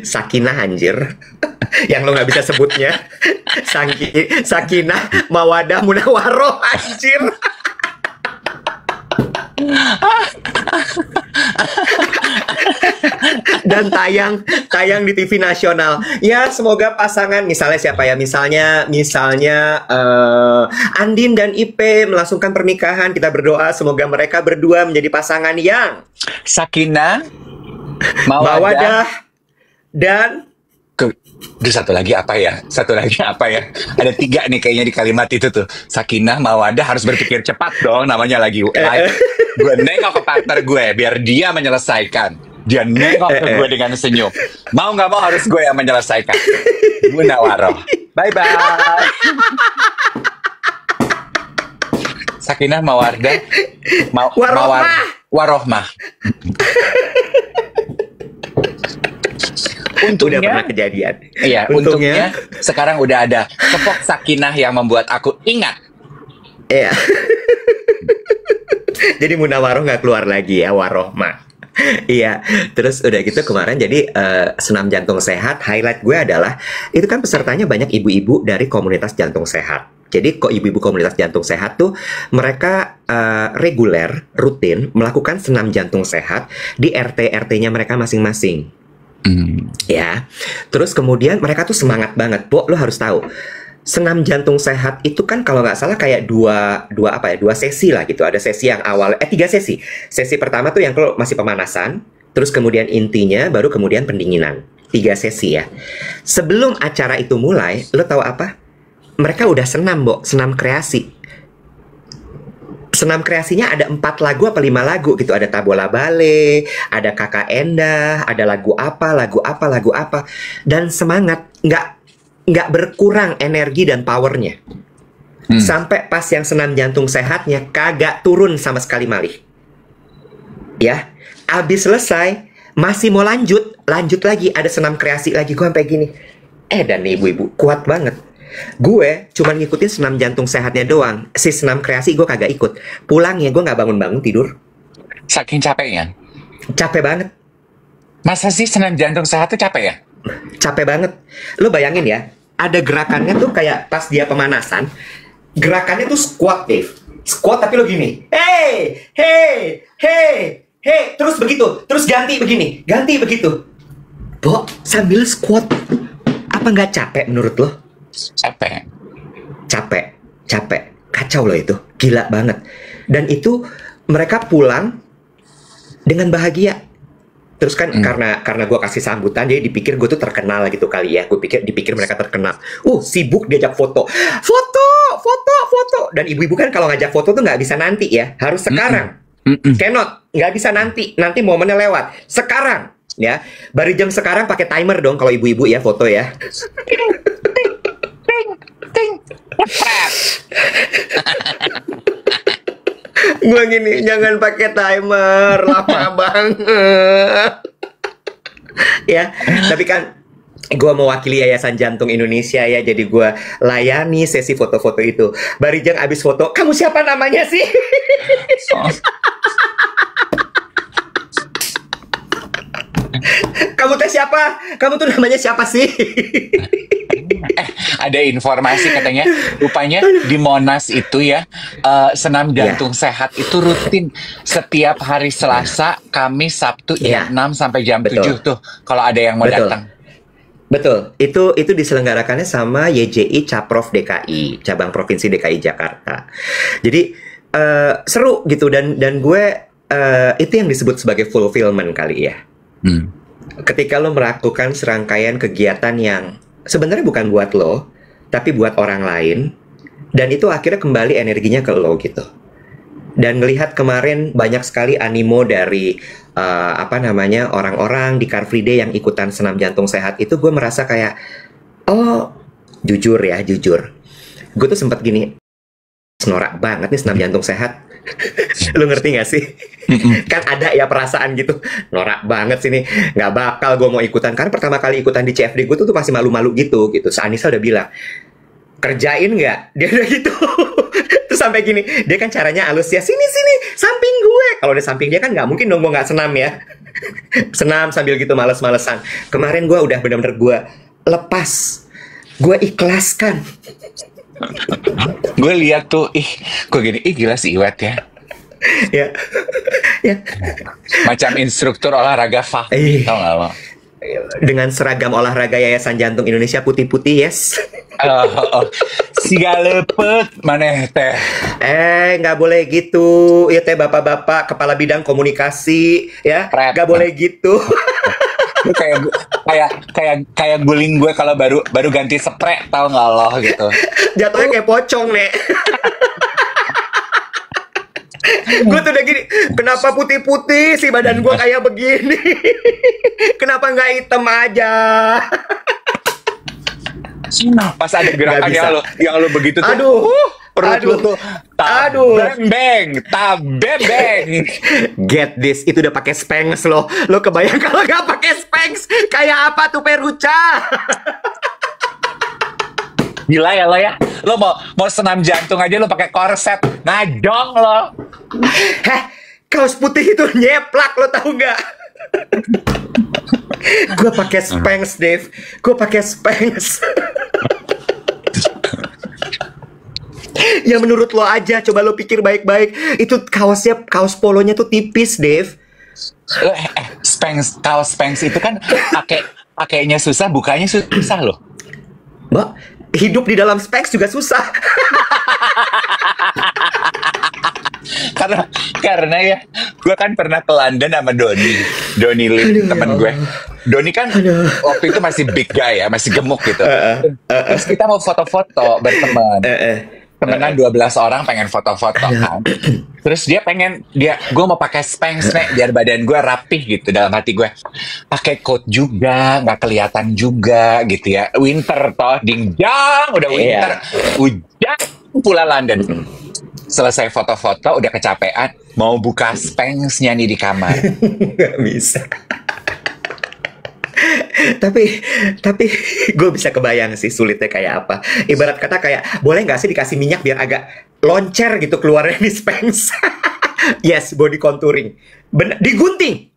Sakinah anjir. Yang lo nggak bisa sebutnya. Sakinah, Mawadah, Munawaroh anjir. Dan tayang di TV nasional. Ya, semoga pasangan misalnya siapa ya? Misalnya Andin dan Ipe melangsungkan pernikahan. Kita berdoa semoga mereka berdua menjadi pasangan yang
sakinah,
mawadah dan
satu lagi apa ya? Ada 3 nih kayaknya di kalimat itu tuh. Sakinah, mawadah, harus berpikir cepat dong, namanya lagi live. Gue nengok ke partner gue biar dia menyelesaikan. Dia nengok ke gue dengan senyum. Mau nggak mau harus gue yang menyelesaikan. Munawaroh. Bye-bye. Sakinah, mawadah, warohmah. Untungnya,
udah pernah kejadian.
Iya, untungnya sekarang udah ada tepok sakinah yang membuat aku ingat.
Iya. Jadi munawaroh nggak keluar lagi ya, warohmah. Iya, terus udah gitu kemarin jadi senam jantung sehat. Highlight gue adalah itu kan pesertanya banyak ibu-ibu dari komunitas jantung sehat. Jadi kok ibu-ibu komunitas jantung sehat tuh mereka reguler, rutin melakukan senam jantung sehat di RT-RT-nya mereka masing-masing. Ya, terus kemudian mereka tuh semangat banget, Bo. Lo harus tahu, senam jantung sehat itu kan kalau nggak salah kayak dua sesi lah gitu. Ada sesi yang awal, 3 sesi. Sesi pertama tuh yang kalau masih pemanasan, terus kemudian intinya, baru kemudian pendinginan. 3 sesi ya. Sebelum acara itu mulai, lo tahu apa? Mereka udah senam, Bo, senam kreasi. Senam kreasinya ada 4 lagu apa 5 lagu gitu. Ada Tabola Bale, ada Kakak Endah, ada lagu apa. Dan semangat, nggak berkurang energi dan powernya. Sampai pas yang senam jantung sehatnya kagak turun sama sekali malih. Ya, abis selesai masih mau lanjut lagi, ada senam kreasi lagi. Gue sampai gini. Dan nih ibu-ibu kuat banget. Gue cuma ngikutin senam jantung sehatnya doang. Si senam kreasi gue kagak ikut. Pulangnya gue nggak bangun-bangun tidur.
Saking capeknya.
Capek banget.
Masa sih senam jantung sehat tuh capek ya?
Capek banget. Lo bayangin ya, ada gerakannya tuh kayak pas dia pemanasan, gerakannya tuh squat, Dave. Squat tapi lo gini. Hey, hey, hey, hey. Terus begitu. Terus ganti begini. Ganti begitu. Bo, sambil squat. Apa nggak capek menurut lo?
Capek.
Capek. Capek. Kacau loh itu. Gila banget. Dan itu mereka pulang dengan bahagia. Terus kan karena gue kasih sambutan, jadi dipikir gue tuh terkenal gitu kali ya. Gue dipikir mereka terkenal. Sibuk diajak foto. Foto. Dan ibu-ibu kan kalau ngajak foto tuh nggak bisa nanti ya. Harus sekarang. Cannot. Nggak bisa nanti. Nanti momennya lewat. Sekarang. Ya. Baru jam sekarang pakai timer dong kalau ibu-ibu ya foto ya. Gue gini, jangan pakai timer, lama banget. Ya, tapi kan gue mewakili Yayasan Jantung Indonesia ya, jadi gue layani sesi foto-foto itu. Barijang abis foto, kamu siapa namanya sih? Kamu teh siapa? Kamu tuh namanya siapa sih?
Ada informasi katanya, rupanya di Monas itu ya, senam jantung sehat itu rutin setiap hari Selasa, Kamis, Sabtu jam 6 sampai jam 7 tuh, kalau ada yang mau datang.
Betul, itu diselenggarakannya sama YJI Caprov DKI, cabang provinsi DKI Jakarta. Jadi seru gitu, dan gue itu yang disebut sebagai fulfillment kali ya. Ketika lo melakukan serangkaian kegiatan yang sebenarnya bukan buat lo, tapi buat orang lain, dan itu akhirnya kembali energinya ke lo gitu. Dan ngelihat kemarin banyak sekali animo dari orang-orang di Car Free Day yang ikutan senam jantung sehat itu, gue merasa kayak, jujur, gue tuh sempat gini, norak banget nih senam jantung sehat. Lu ngerti gak sih? Kan ada ya perasaan gitu, norak banget sih nih, nggak bakal gue mau ikutan. Karena pertama kali ikutan di CFD gue tuh masih malu-malu gitu. Anissa udah bilang, kerjain nggak? Dia udah gitu. Terus sampai gini, dia kan caranya halus ya, sini samping gue. Kalau di samping dia kan nggak mungkin dong gue nggak senam ya. Senam sambil gitu males-malesan. Kemarin gue udah bener-bener gue lepas, gue ikhlaskan.
Gue lihat tuh, gue gini, gila si Iwet ya.
Ya.
Macam instruktur olahraga Fahmi, tau gak lo?
Dengan seragam olahraga Yayasan Jantung Indonesia putih-putih, yes.
Siga lepet maneh teh.
Nggak boleh gitu. Ya teh bapak-bapak kepala bidang komunikasi ya. Nggak boleh gitu.
Lu kayak guling gue kalau baru ganti spray, tau nggak lo gitu.
Jatuhnya kayak pocong nek. Gue tuh udah gini, kenapa putih-putih sih badan gue kayak begini? Kenapa nggak hitam aja?
Pas ada gerakannya lo, yang lo begitu tuh,
aduh,
perut lo tuh, tabeng.
Get this, itu udah pakai Spanx lo. Lo kebayang kalau nggak pakai Spanx kayak apa tuh Peruca?
Gila ya lo ya. Lo mau senam jantung aja lo pakai korset, ngajong lo.
Kaos putih itu nyeplak, lo tahu nggak? Gue pakai Spanx, Dave. Gue pakai Spanx. Ya menurut lo aja, coba lo pikir baik-baik. Itu kaos polonya tuh tipis, Dave.
Kaos Spanx itu kan pakainya susah, bukanya susah loh.
Mbak, hidup di dalam Spanx juga susah.
karena ya, gue kan pernah ke London sama Doni Lee, temen gue. Doni kan waktu itu masih big guy ya, masih gemuk gitu. Terus kita mau foto-foto berteman. Temenan 12 orang pengen foto-foto kan. Terus gue mau pakai Spanx nih biar badan gue rapih gitu. Dalam hati gue, pakai coat juga, nggak kelihatan juga gitu ya. Winter toh, dingjang, udah winter, hujan pula London. Selesai foto-foto, udah kecapean, mau buka Spanx-nya nih di kamar.
Nggak bisa. Tapi tapi gue bisa kebayang sih sulitnya kayak apa. Ibarat kata kayak boleh nggak sih dikasih minyak biar agak loncer gitu keluarnya di Spanx. Yes, body contouring. Bener, digunting.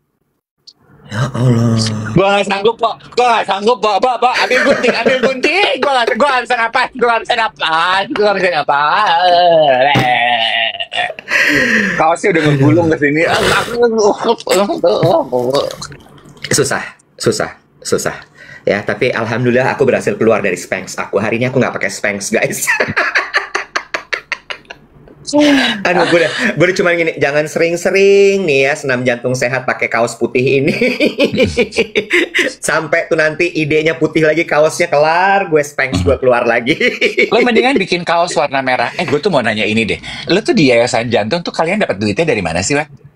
Ya Allah.
Gua nggak sanggup kok, Pak. Ambil gunting. Gua nggak bisa ngapain, gua nggak bisa ngapain. Kaosnya udah ngegulung ke sini.
Susah, susah, susah. Ya, tapi alhamdulillah aku berhasil keluar dari Spanx. Aku hari ini aku nggak pakai Spanx, guys. Aduh, gue udah cuma gini, jangan sering-sering nih ya senam jantung sehat pakai kaos putih ini. Sampai tuh nanti idenya putih lagi, kaosnya kelar, gue Spanx gue keluar lagi.
Lo mendingan bikin kaos warna merah. Gue tuh mau nanya ini deh. Lo tuh di Yayasan Jantung tuh kalian dapat duitnya dari mana sih, Wak?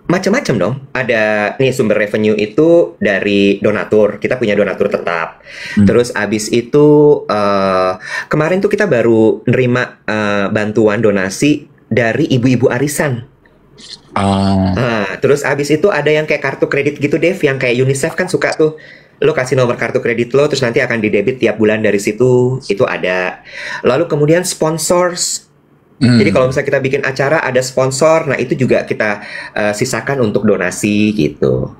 Macam-macam dong. Ada nih sumber revenue itu dari donatur. Kita punya donatur tetap. Terus abis itu kemarin tuh kita baru nerima bantuan donasi dari ibu-ibu arisan. Terus abis itu ada yang kayak kartu kredit gitu, Dev, yang kayak UNICEF kan suka tuh. Lo kasih nomor kartu kredit lo, terus nanti akan didebit tiap bulan dari situ. Itu ada. Lalu kemudian sponsors. Jadi kalau misalnya kita bikin acara ada sponsor, nah itu juga kita sisakan untuk donasi gitu.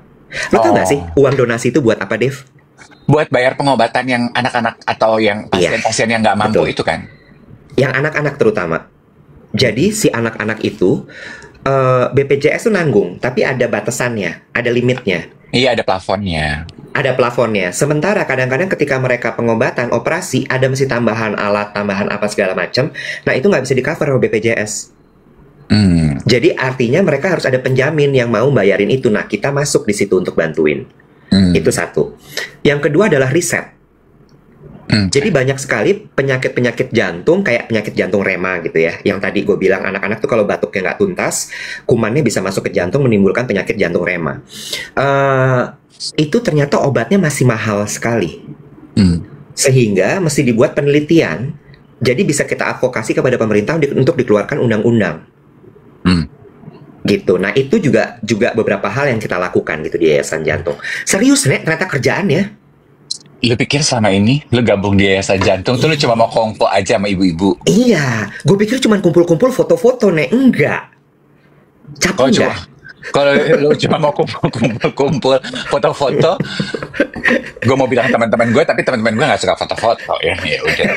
Lo tau gak sih uang donasi itu buat apa, Dev?
Buat bayar pengobatan yang anak-anak atau yang pasien-pasien yang nggak mampu. Betul. Itu kan?
Yang anak-anak terutama. Jadi si anak-anak itu BPJS tuh nanggung, tapi ada batasannya, ada limitnya.
Iya, ada plafonnya.
Ada plafonnya. Sementara kadang-kadang ketika mereka pengobatan, operasi, ada mesti tambahan alat, tambahan apa segala macam. Nah, itu nggak bisa di-cover oleh BPJS. Jadi artinya mereka harus ada penjamin yang mau bayarin itu. Nah, kita masuk di situ untuk bantuin. Itu satu. Yang kedua adalah riset. Jadi banyak sekali penyakit-penyakit jantung, kayak penyakit jantung rema gitu ya. Yang tadi gue bilang anak-anak tuh kalau batuknya nggak tuntas, kumannya bisa masuk ke jantung menimbulkan penyakit jantung rema. Itu ternyata obatnya masih mahal sekali. Sehingga mesti dibuat penelitian. Jadi bisa kita advokasi kepada pemerintah untuk dikeluarkan undang-undang. Gitu. Nah, itu juga beberapa hal yang kita lakukan gitu di Yayasan Jantung. Serius, Nek, ternyata kerjaannya.
Lu pikir selama ini lu gabung di Yayasan Jantung tuh lu cuma mau kongko aja sama ibu-ibu?
Iya, gue pikir cuma kumpul-kumpul foto-foto, Nek. Enggak. Capek enggak?
Kalau lu cuma mau kumpul foto-foto, gue mau bilang teman-teman gue, tapi teman-teman gue nggak suka foto-foto ya. Ya udah.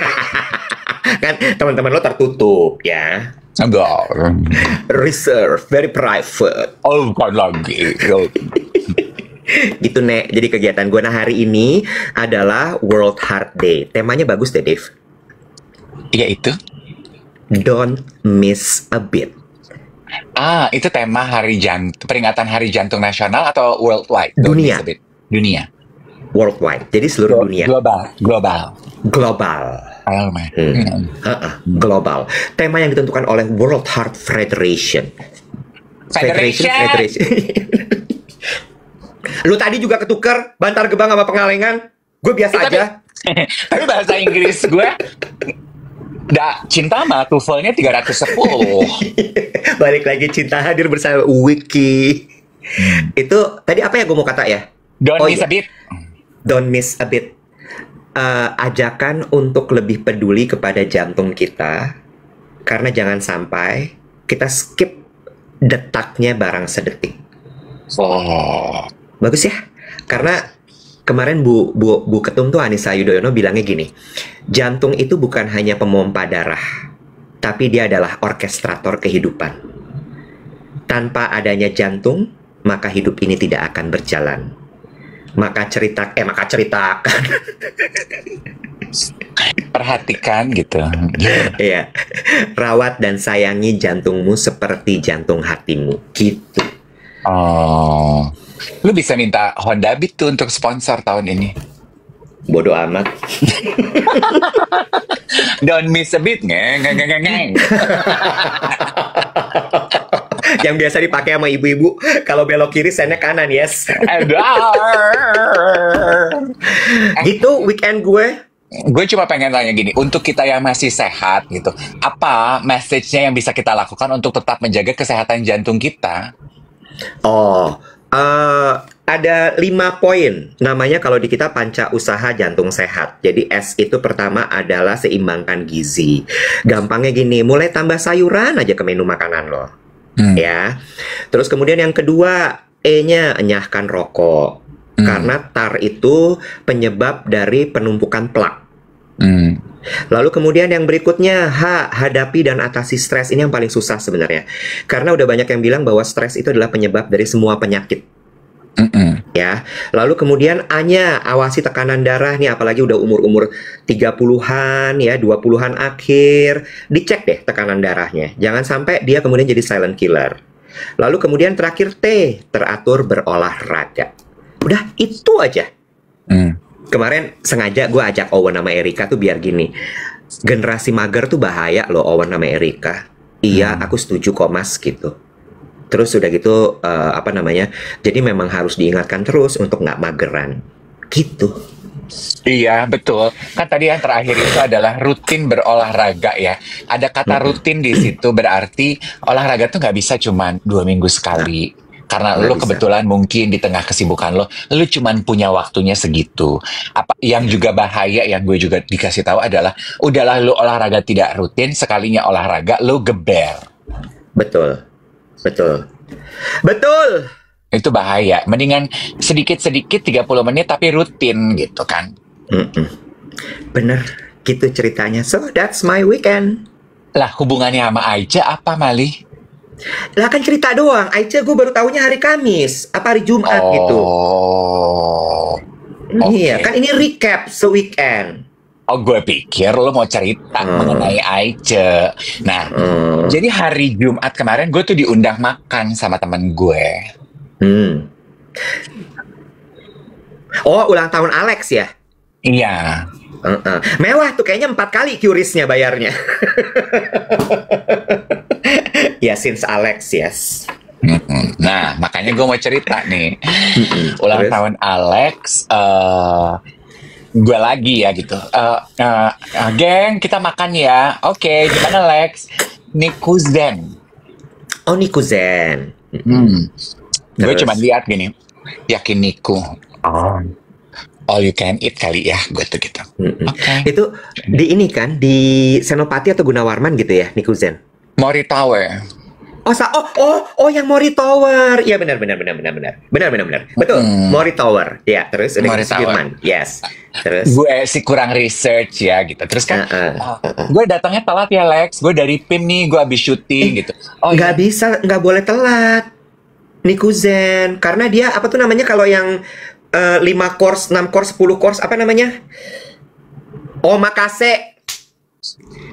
Kan teman-teman lo tertutup ya.
Enggak.
Reserve, very private.
Oh, bukan lagi.
Gitu, Nek. Jadi kegiatan gue hari ini adalah World Heart Day. Temanya bagus deh, Dave.
Iya itu.
Don't miss a beat.
Itu tema peringatan Hari Jantung Nasional atau worldwide?
Dunia.
Dunia.
Worldwide. Jadi seluruh dunia.
Global.
Global. Tema yang ditentukan oleh World Heart Federation. Lu tadi juga ketuker Bantar Gebang sama Pengalengan. Gue biasa aja.
Tapi bahasa Inggris gue cinta mah TOEFL-nya 310.
Balik lagi, cinta hadir bersama Wiki. Itu tadi apa ya gue mau kata ya?
Don't miss a bit.
Don't miss a bit. Ajakan untuk lebih peduli kepada jantung kita. Karena jangan sampai kita skip detaknya barang sedetik. Bagus ya? Karena kemarin Bu Ketum tuh Anissa Yudhoyono bilangnya gini, jantung itu bukan hanya pemompa darah, tapi dia adalah orkestrator kehidupan. Tanpa adanya jantung, maka hidup ini tidak akan berjalan. Maka ceritakan.
Perhatikan gitu.
Iya. Rawat dan sayangi jantungmu seperti jantung hatimu. Gitu.
Lu bisa minta Honda Beat tuh untuk sponsor tahun ini.
Bodoh amat.
Don't miss a beat, ngeng.
Yang biasa dipakai sama ibu-ibu kalau belok kiri sennya kanan, yes. Gitu weekend gue.
Gue cuma pengen tanya gini, untuk kita yang masih sehat gitu, apa message-nya yang bisa kita lakukan untuk tetap menjaga kesehatan jantung kita?
Ada ada 5 poin. Namanya kalau di kita panca usaha jantung sehat. Jadi S itu pertama adalah seimbangkan gizi. Gampangnya gini, mulai tambah sayuran aja ke menu makanan lo. Ya. Terus kemudian yang kedua, E-nya enyahkan rokok. Karena tar itu penyebab dari penumpukan plak. Lalu kemudian yang berikutnya, H, hadapi dan atasi stres. Ini yang paling susah sebenarnya. Karena udah banyak yang bilang bahwa stres itu adalah penyebab dari semua penyakit. Ya. Lalu kemudian A-nya, awasi tekanan darah nih, apalagi udah umur-umur 30-an ya, 20-an akhir. Dicek deh tekanan darahnya. Jangan sampai dia kemudian jadi silent killer. Lalu kemudian terakhir T, teratur berolahraga. Udah itu aja. Kemarin sengaja gue ajak Owen sama Erika tuh biar gini. Generasi mager tuh bahaya loh, Owen sama Erika. Iya, aku setuju kok Mas gitu. Terus udah gitu, apa namanya, jadi memang harus diingatkan terus untuk nggak mageran. Gitu.
Iya, betul. Kan tadi yang terakhir itu adalah rutin berolahraga ya. Ada kata rutin di situ, berarti olahraga tuh nggak bisa cuma 2 minggu sekali. Karena
Nggak
lo
bisa.
kebetulan mungkin di tengah kesibukan lo cuman punya waktunya segitu. Apa yang juga bahaya yang gue juga dikasih tahu adalah, udahlah lo olahraga tidak rutin, sekalinya olahraga lo geber.
Betul. Betul. Betul.
Itu bahaya. Mendingan sedikit-sedikit 30 menit tapi rutin gitu kan.
Bener. Gitu ceritanya. So, that's my weekend.
Lah hubungannya sama Aica apa, Mali?
Lah kan cerita doang. Aica gue baru tahunya hari Kamis. Apa hari Jumat gitu.
Oh.
Iya,
Oke.
kan ini recap se-weekend.
Oh, gue pikir lo mau cerita mengenai Aica. Nah, jadi hari Jumat kemarin gue tuh diundang makan sama temen gue.
Oh, ulang tahun Alex ya?
Iya.
Mewah tuh, kayaknya 4 kali QRIS-nya bayarnya. Ya, since Alex, yes.
Nah, makanya gue mau cerita nih. Ulang
Terus?
tahun Alex, gue lagi ya gitu. Geng, kita makan ya. Oke, gimana Lex? Nikuzen.
Oh, Nikuzen.
Gue
Terus?
cuma lihat gini, yakiniku. Oh, all you can eat kali ya, gue tuh gitu. Oke.
Itu di ini kan, di Senopati atau Gunawarman gitu ya, Nikuzen?
Mori Tower.
Yang Mori Tower. Iya, benar. Betul, Mori Tower. Ya, terus udah
Mori
gitu Sudirman. Yes. Terus
Gue sih kurang research ya gitu. Terus kan, gue datangnya telat ya Lex. Gue dari PIM nih, gue habis syuting gitu. Oh
nggak
iya.
bisa, nggak boleh telat. Nikuzen, karena dia apa tuh namanya kalau yang 5 course, 6 course, 10 course, apa namanya? Omakase.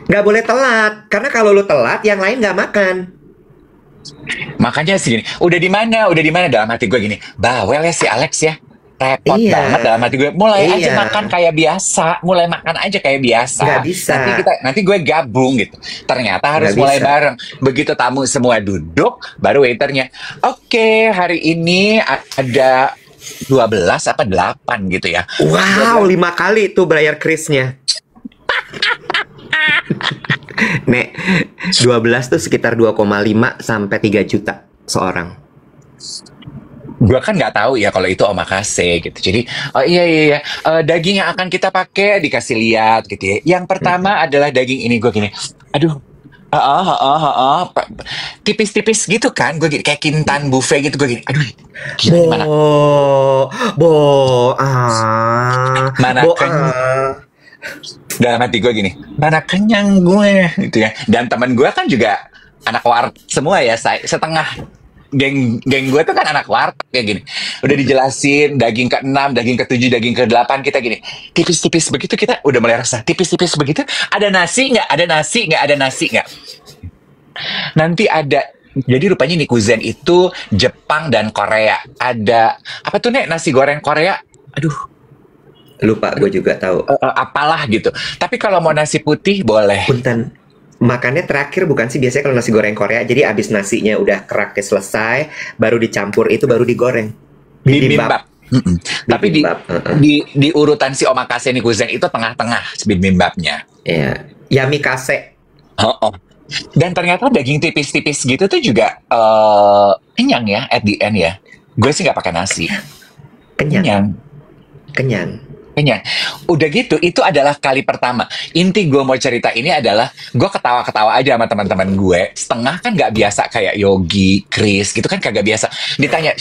Nggak boleh telat, karena kalau lu telat, yang lain nggak makan.
Makanya sih gini, udah di mana dalam hati gue gini, bawel ya si Alex ya. Repot
Iya.
banget dalam hati gue. Mulai aja
Iya.
makan kayak biasa, mulai makan aja kayak biasa.
Nggak bisa.
Nanti gue gabung gitu. Ternyata harus
Nggak
mulai
bisa.
bareng. Begitu tamu semua duduk, baru waiternya, oke, hari ini ada 12 apa 8 gitu ya.
Wow, 5 kali tuh bayar Krisnya. Nek, 12 tuh sekitar 2,5 sampai 3 juta seorang.
Gue kan nggak tahu ya kalau itu omakase gitu. Jadi, oh iya, daging yang akan kita pakai dikasih lihat gitu ya. Yang pertama adalah daging ini, gue gini, aduh, tipis-tipis gitu kan. Gue gini, kayak kintan buffet gitu. Gue gini, aduh, gila gimana? Mana dalam hati gue gini, mana kenyang gue gitu ya. Dan teman gue kan juga anak warteg semua ya, setengah geng gue tuh kan anak warteg kayak gini. Udah dijelasin daging ke-6, daging ke-7, daging ke-8, kita gini tipis-tipis begitu, kita udah mulai rasa tipis-tipis begitu. Ada nasi nggak? Ada nasi nggak? Nanti ada. Jadi rupanya Nikuzen itu Jepang dan Korea. Ada apa tuh Nek, nasi goreng Korea? Aduh,
Lupa, gue juga tahu.
apalah gitu. Tapi kalau mau nasi putih boleh.
Punten, makannya terakhir bukan sih biasanya kalau nasi goreng Korea? Jadi abis nasinya udah keraknya selesai, baru dicampur itu baru digoreng.
Bibimbap. Tapi
Bibimbap,
di urutan si omakase Nikuzen itu tengah-tengah bibimbapnya.
Iya, yamikase.
Oh. Dan ternyata daging tipis-tipis gitu tuh juga kenyang ya at the end ya. Gue sih nggak pakai nasi.
Kenyang,
Kenyang.
kenyang.
Kenyang. Udah gitu, itu adalah kali pertama. Inti gue mau cerita ini adalah, gue ketawa-ketawa aja sama teman-teman gue. Setengah kan nggak biasa kayak Yogi, Chris, gitu kan kagak biasa. Ditanya,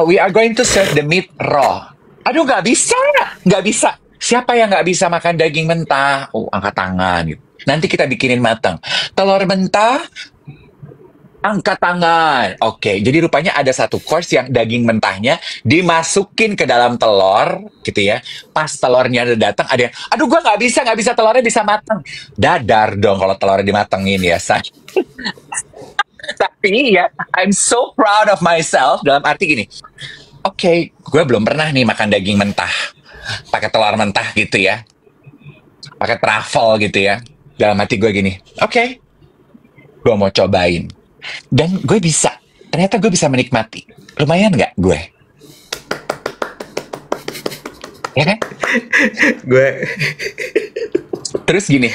we are going to serve the meat raw. Aduh, nggak bisa. Siapa yang nggak bisa makan daging mentah? Oh, angkat tangan gitu. Nanti kita bikinin matang. Telur mentah, angkat tangan. Oke, jadi rupanya ada satu course yang daging mentahnya dimasukin ke dalam telur, gitu ya. Pas telurnya udah datang, ada yang, aduh gue nggak bisa telurnya bisa matang. Dadar dong kalau telurnya dimatengin ya, say. Tapi ya, I'm so proud of myself dalam arti gini. Oke, gue belum pernah nih makan daging mentah, pakai telur mentah gitu ya, pakai truffle gitu ya. Dalam hati gue gini, oke, gue mau cobain. Dan gue bisa. Ternyata gue bisa menikmati. Lumayan nggak gue? Ya kan?
Gue
Terus gini.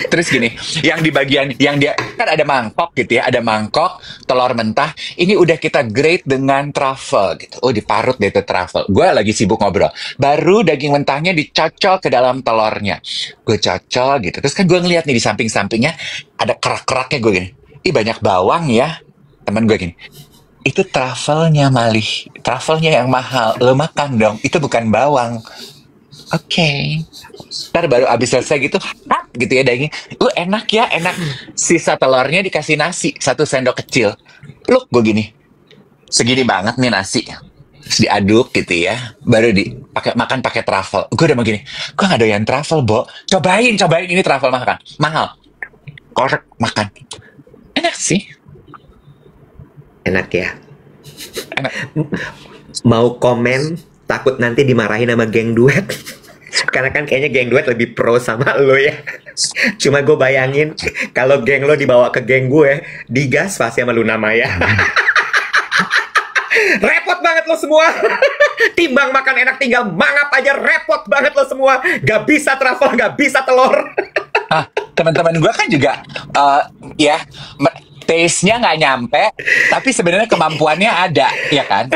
Yang di bagian, yang dia, kan ada mangkok gitu ya. Ada mangkok, telur mentah. Ini udah kita grate dengan truffle gitu. Oh, diparut deh itu truffle. Gue lagi sibuk ngobrol. Baru daging mentahnya dicocol ke dalam telurnya. Gue cocol gitu. Terus kan gue ngeliat nih di samping-sampingnya, ada kerak-keraknya gue gini. Ih, banyak bawang ya. Temen gue gini, itu truffle-nya Malih, truffle-nya yang mahal, lo makan dong, itu bukan bawang. Oke. Ntar baru abis selesai gitu, hap, gitu ya daging. Enak ya, enak. Sisa telurnya dikasih nasi, 1 sendok kecil. Gue gini, segini banget nih nasi. Terus diaduk gitu ya, baru makan pakai truffle. Gue udah mau gini, gue nggak doyan truffle, Bo. Cobain ini truffle mahal. Korek makan. Enak sih.
enak ya.
Enak.
Mau komen, takut nanti dimarahin sama geng duet. Karena kan kayaknya geng duet lebih pro sama lo ya. Cuma gue bayangin kalau geng lo dibawa ke geng gue, digas pasti sama Luna Maya. Repot banget lo semua. Timbang makan enak tinggal mangap aja, repot banget lo semua. Gak bisa truffle, gak bisa telur.
Teman-teman gue kan juga ya taste-nya nggak nyampe, tapi sebenarnya kemampuannya ada, ya kan?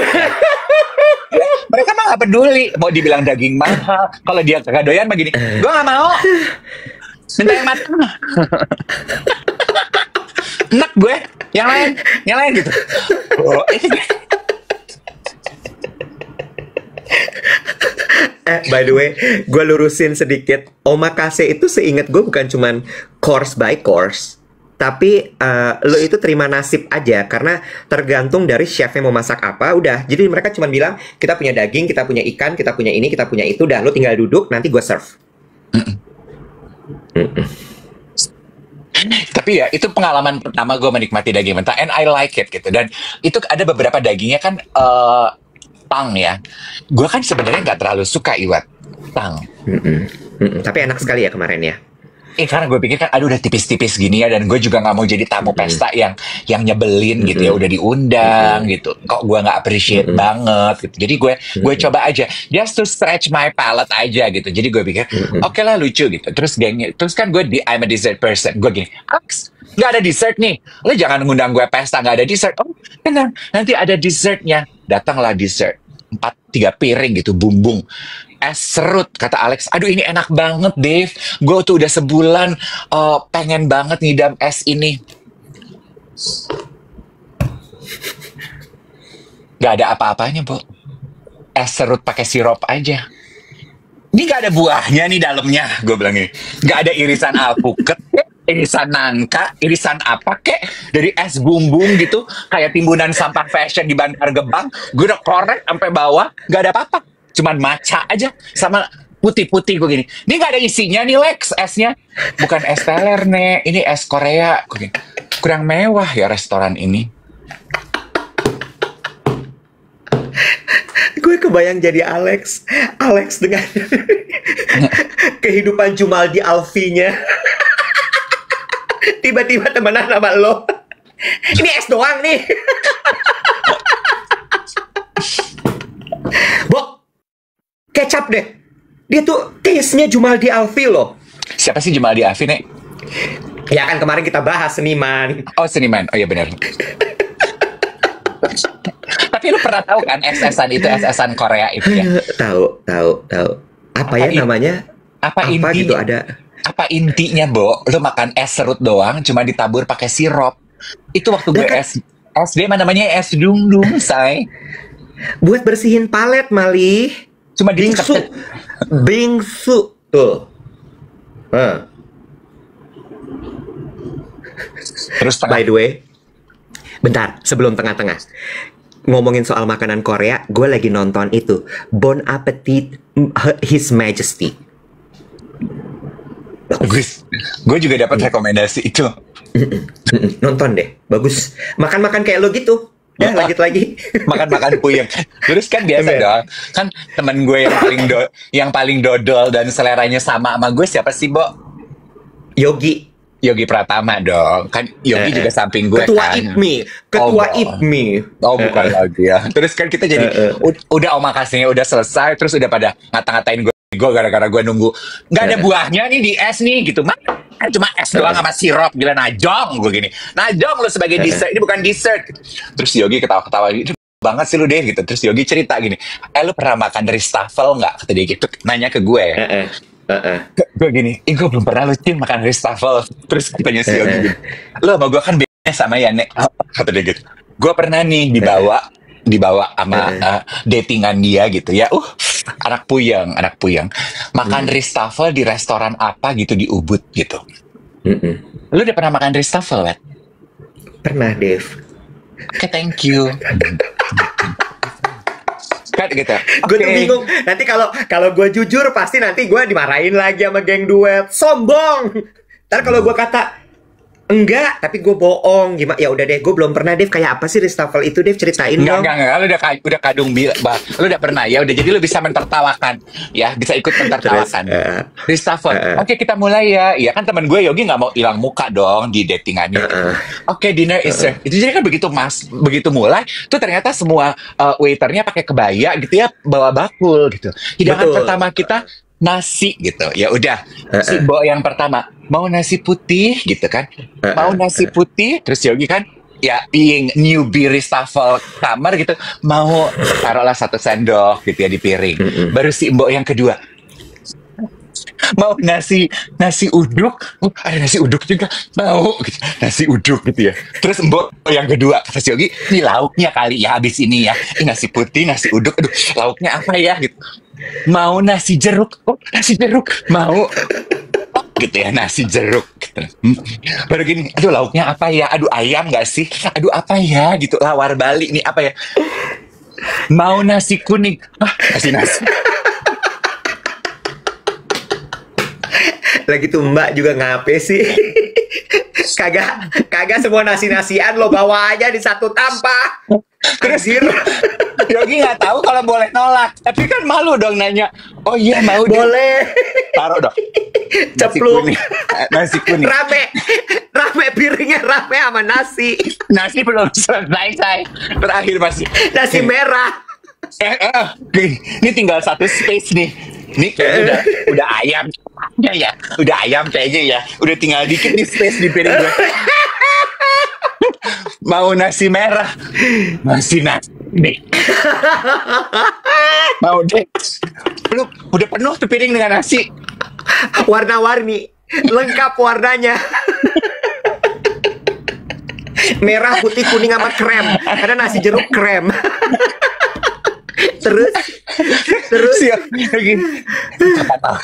Mereka mah nggak peduli mau dibilang daging mahal. Kalau dia kagak doyan mah gini, gue nggak mau. Minta yang matang. Enak gue, yang lain gitu. Oh,
By the way, gue lurusin sedikit. Omakase itu seingat gue bukan cuman course by course, tapi lo itu terima nasib aja karena tergantung dari chefnya mau masak apa. Udah, jadi mereka cuma bilang kita punya daging, kita punya ikan, kita punya ini, kita punya itu. Udah, lo tinggal duduk, nanti gue serve.
Tapi ya itu pengalaman pertama gue menikmati daging mentah, and I like it gitu. Dan itu ada beberapa dagingnya kan tang ya. Gue kan sebenarnya nggak terlalu suka Iwat tang.
Tapi enak sekali ya kemarin ya.
Karena gue pikir kan, aduh udah tipis-tipis gini ya, dan gue juga nggak mau jadi tamu pesta yang nyebelin gitu ya, udah diundang gitu, kok gue nggak appreciate banget gitu. Jadi gue coba aja, just to stretch my palate aja gitu. Jadi gue pikir, oke lah lucu gitu. Terus kan gue I'm a dessert person. Gue gini, Alex, nggak ada dessert nih, lo jangan ngundang gue pesta nggak ada dessert. Oh tenang, nanti ada dessertnya. Datanglah dessert, 3 piring gitu, bumbung es serut, kata Alex. Aduh ini enak banget, Dave. Gue tuh udah sebulan pengen banget ngidam es ini. Gak ada apa-apanya, Bu. Es serut pakai sirup aja. Ini gak ada buahnya nih dalamnya, gue bilang ini. Gak ada irisan alpukat, irisan nangka, irisan apa kek, dari es bumbung gitu, kayak timbunan sampah fashion di Bantar Gebang. Gue udah korek sampai bawah, gak ada apa-apa. Cuman matcha aja sama putih-putih gue gini. Ini gak ada isinya nih Lex, esnya. Bukan es teler nih, ini es Korea. Gue gini, kurang mewah ya restoran ini.
Gue kebayang jadi Alex dengan kehidupan Jumaldi Alfi-nya. Tiba-tiba temenan sama lo. Ini es doang nih. Bo, kecap deh. Dia tuh taste-nya Jumaldi Alfi loh.
Siapa sih Jumaldi Alfi, Nek?
Ya kan kemarin kita bahas seniman.
Oh, seniman. Oh iya benar. Tapi lu pernah tahu kan es-esan itu, es-esan Korea itu ya?
Tahu, tahu, tahu. Apa ya namanya?
Apa
gitu
intinya?
ada?
Apa intinya, Bo? Lu makan es serut doang, cuma ditabur pakai sirup. Itu waktu gue
Lah kan
SD mah namanya es dung-dung, say.
buat bersihin palet, Mali.
Cuma
Bingsu.
dicek.
Bingsu. Tuh.
Terus
By the way, bentar, sebelum tengah-tengah. Ngomongin soal makanan Korea, gue lagi nonton itu. Bon Appetit, His Majesty.
Gue juga dapat rekomendasi itu.
Nonton deh, bagus. Makan-makan kayak lo gitu. Ya, lanjut lagi.
Makan-makan puyeng. Terus kan biasa
Ember.
dong. Kan temen gue yang paling dodol dan seleranya sama gue siapa sih, Bo?
Yogi.
Yogi Pratama dong. Kan Yogi juga samping gue
Ketua
kan.
IPMI. Ketua
Oh,
IPMI.
Oh bukan lagi ya. Terus kan kita jadi udah omakasenya udah selesai, terus udah pada ngata-ngatain gue gara-gara gue nunggu nggak ada buahnya nih di es nih gitu. Mah cuma es doang sama sirup, gila najong gue gini. Najong lo sebagai dessert, ini bukan dessert. Terus Yogi ketawa-ketawa gitu banget sih lu deh gitu. Terus Yogi cerita gini, lu pernah makan Ristafel nggak? Kata dia gitu, nanya ke gue. Gue gini, gue belum pernah lu Cin makan Ristafel. Terus katanya si Yogi gini, lu sama gue kan bedanya sama ya Nek. Kata dia gitu, gue pernah nih dibawa sama datingan dia gitu ya. Anak puyeng makan Ristafel di restoran apa gitu di Ubud gitu. Lu udah pernah makan Ristafel, Wet?
Pernah, Dev.
Oke, thank you. Kan gitu.
Gue tuh bingung. Nanti kalau gue jujur pasti nanti gue dimarahin lagi sama geng duet. Sombong. Ntar kalau gue kata enggak, tapi gue bohong. Gimana? Ya udah deh, gue belum pernah, Dev. Kayak apa sih Ristafel itu, Dev? Ceritain dong.
Enggak. Lu udah kadung lu udah pernah ya. Udah, jadi lu bisa mentertawakan. Ya, bisa ikut mentertawakan. Ristafel. Oke, kita mulai ya. Ya kan teman gue Yogi nggak mau hilang muka dong di datingannya. Oke, dinner is served. Itu jadi kan begitu mulai, tuh ternyata semua waiternya pakai kebaya gitu ya, bawa bakul gitu. Hidangan pertama kita nasi gitu. Ya udah, si Bo yang pertama mau nasi putih gitu kan. Mau nasi putih, terus Yogi kan ya being newbie Ristafel kamar gitu, mau taruhlah 1 sendok gitu ya di piring. Baru si Mbok yang kedua mau nasi uduk. Ada nasi uduk juga mau gitu. Nasi uduk gitu ya. Terus Mbok yang kedua kata si Yogi, ini lauknya kali ya habis ini ya. Ini nasi putih, nasi uduk, aduh lauknya apa ya gitu. Mau nasi jeruk. Nasi jeruk mau gitu ya, nasi jeruk gitu. Baru gini, aduh lauknya apa ya, aduh ayam gak sih, aduh apa ya gitu, lawar Bali nih apa ya, mau nasi kuning, nasi
Lagi tuh Mbak juga ngape sih. Kagak semua nasi-nasian lo bawa aja di satu tampah.
Terus Yogi nggak tahu kalau boleh nolak, tapi kan malu dong nanya. Oh iya mau
boleh.
Taruh dong.
Cepluk.
Nasi kuning.
Rame piringnya rame sama nasi.
Nasi belum selesai. Terakhir masih
nasi merah.
Ini tinggal 1 space nih. Ini kayaknya udah ayam ya. Udah ayam kayaknya ya. Udah tinggal dikit nih space di piring gue. Mau nasi merah. Nasi nih. Mau deh. Lu udah penuh tuh piring dengan nasi.
Warna-warni. Lengkap warnanya. Merah, putih, kuning sama krem. Ada nasi jeruk krem. Terus
lagi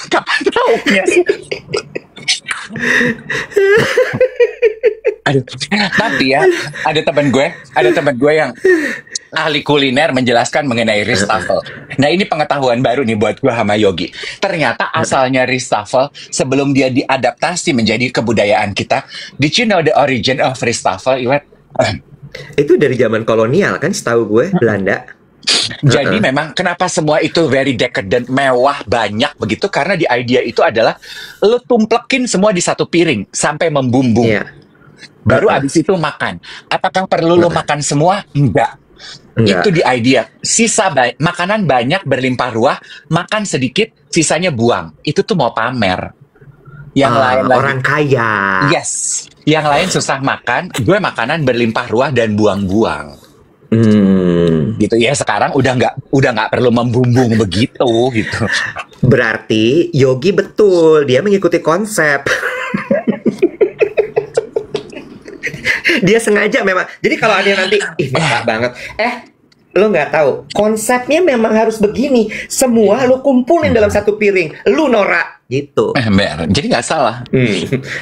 kapan tahunya sih. Aduh, tapi ya ada teman gue yang ahli kuliner menjelaskan mengenai Ristafel. Nah ini pengetahuan baru nih buat gue sama Yogi. Ternyata asalnya Ristafel sebelum dia diadaptasi menjadi kebudayaan kita. Did you know the origin of Ristafel, Iwet?
Itu dari zaman kolonial kan, setahu gue, Belanda.
Jadi memang kenapa semua itu very decadent, mewah, banyak begitu, karena di idea itu adalah lu tumplekin semua di satu piring sampai membumbung. Baru abis itu makan. Apakah perlu lu makan semua? Enggak. Itu di idea. Sisa makanan banyak berlimpah ruah, makan sedikit, sisanya buang. Itu tuh mau pamer. Yang lain lagi,
orang kaya.
Yes. Yang lain susah makan, gue makanan berlimpah ruah dan buang-buang. Gitu ya, sekarang udah nggak perlu membumbung begitu gitu.
Berarti Yogi betul, dia mengikuti konsep. Dia sengaja memang. Jadi kalau ada yang nanti, ih norak banget. Lo nggak tahu, konsepnya memang harus begini. Semua lo kumpulin dalam satu piring. Lu norak gitu.
Jadi nggak salah.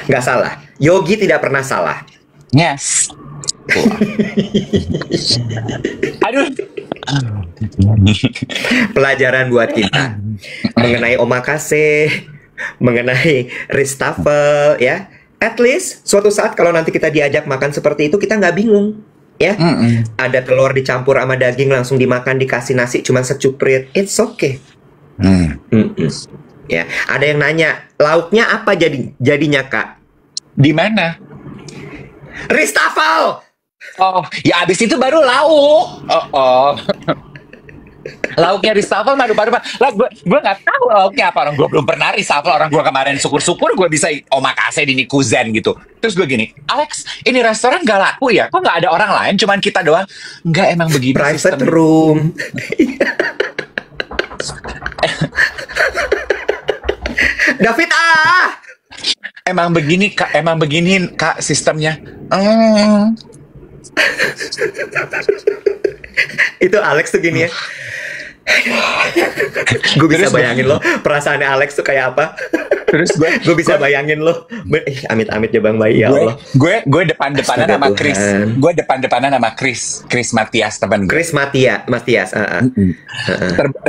Nggak salah. Yogi tidak pernah salah.
Yes. Aduh.
Pelajaran buat kita mengenai omakase, mengenai reshuffle, ya. At least suatu saat kalau nanti kita diajak makan seperti itu, kita nggak bingung, ya. Ada telur dicampur sama daging langsung dimakan, dikasih nasi cuma secuprit, it's okay. Ya, ada yang nanya lauknya apa jadinya Kak?
Di mana?
Reshuffle.
Oh, ya abis itu baru lauk. Lauknya reshuffle baru lah, gue nggak tahu lauknya apa, orang gue belum pernah reshuffle. Orang gue kemarin syukur-syukur gue bisa omakase di Nikuzen gitu. Terus gue gini, Alex, ini restoran gak laku ya? Kok nggak ada orang lain, cuman kita doang? Nggak, emang begini
private
sistem.
room. David
Emang begini kak sistemnya.
Itu Alex tuh gini ya. Gue bisa bayangin loh perasaannya Alex tuh kayak apa.
Terus gue
bisa bayangin loh. Amit-amit ya Bang Bayi, ya Allah.
Gue depan-depanan sama Chris.
Tuhan.
Gue depan-depanan sama Chris Matias, teman gue.
Chris Matias.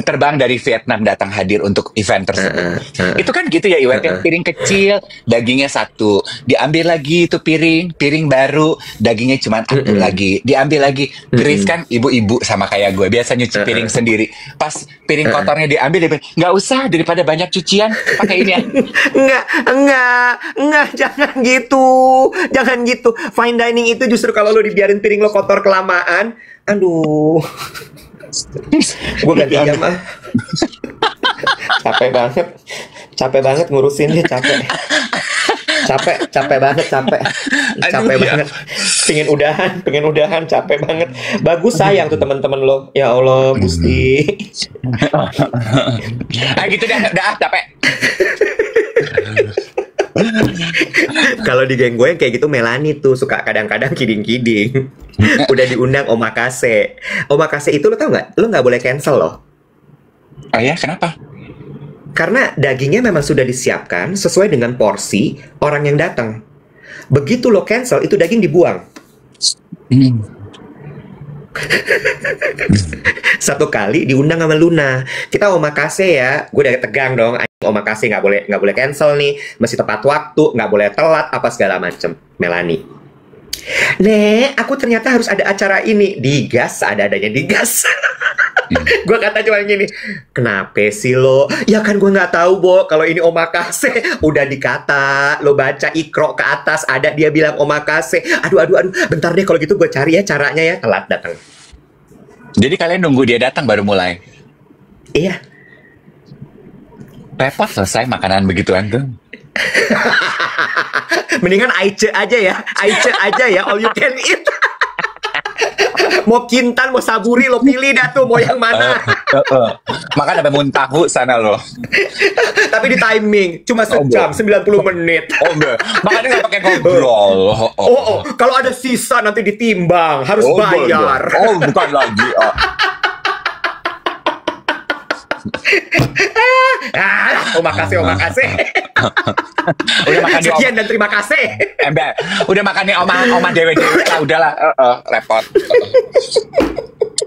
Terbang dari Vietnam datang hadir untuk event tersebut. Itu kan gitu ya, Iwet. Piring kecil, dagingnya satu. Diambil lagi itu piring baru, dagingnya cuma satu lagi. Diambil lagi. Chris kan ibu-ibu sama kayak gue, biasa nyuci piring sendiri. Pas piring kotornya diambil, dia bilang, nggak usah, daripada banyak cucian, pakai ini ya.
Enggak, jangan gitu. Fine dining itu justru kalau lo dibiarin piring lo kotor kelamaan, aduh. Gue ganti jam capek banget ngurusinnya, capek banget. Pengen udahan, capek banget. Bagus, sayang tuh teman-teman lo. Ya Allah, Gusti.
Gitu udah capek.
Kalau di geng gue yang kayak gitu, Melani tuh suka kadang-kadang kiding-kiding. Udah diundang omakase. Omakase itu lo tau nggak? Lo nggak boleh cancel loh.
Oh ya, kenapa?
Karena dagingnya memang sudah disiapkan sesuai dengan porsi orang yang datang. Begitu lo cancel, itu daging dibuang. Satu kali diundang sama Luna, kita omakase ya. Gue udah tegang dong. Omakase nggak boleh cancel nih, mesti tepat waktu, nggak boleh telat, apa segala macem. Melani, Nek, aku ternyata harus ada acara ini. Digas, ada-adanya digas. Gue kata cuma gini, kenapa sih lo? Ya kan gue nggak tahu, Bo, kalau ini omakase. Udah dikata, lo baca ikro ke atas, ada dia bilang omakase. Aduh, bentar deh, kalau gitu gue cari ya caranya ya. Telat datang.
Jadi kalian nunggu dia datang baru mulai?
Iya.
Repot selesai makanan begituan tuh.
Mendingan Aice aja ya, all you can eat. Mau kintan, mau saburi, lo pilih dah tuh, mau yang mana.
Makan sampai muntahu sana lo.
Tapi di timing, cuma sejam, 90 menit.
Oh enggak, makanya nggak pakai ngobrol.
Kalau ada sisa nanti ditimbang, harus bayar.
Bukan lagi.
Omakase.
Udah makan di
Sekian dan terima kasih.
Udah makan nih oma dewe lah, udahlah, repot.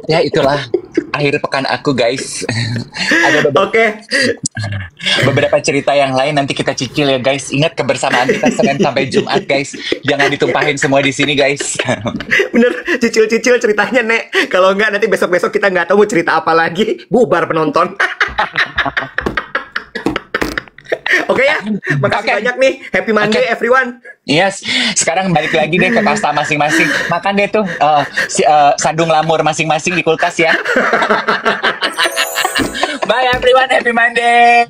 Ya itulah akhir pekan aku, guys. Ada beberapa cerita yang lain nanti kita cicil ya, guys. Ingat kebersamaan kita Senin sampai Jumat, guys. Jangan ditumpahin semua di sini, guys.
Bener, cicil-cicil ceritanya, Nek. Kalau enggak nanti besok-besok kita nggak tahu mau cerita apa lagi. Bubar penonton. Oke ya, makasih banyak nih. Happy Monday everyone.
Yes, sekarang balik lagi deh ke pasta masing-masing. Makan deh tuh sandung lamur masing-masing di kulkas ya. Bye everyone, happy Monday.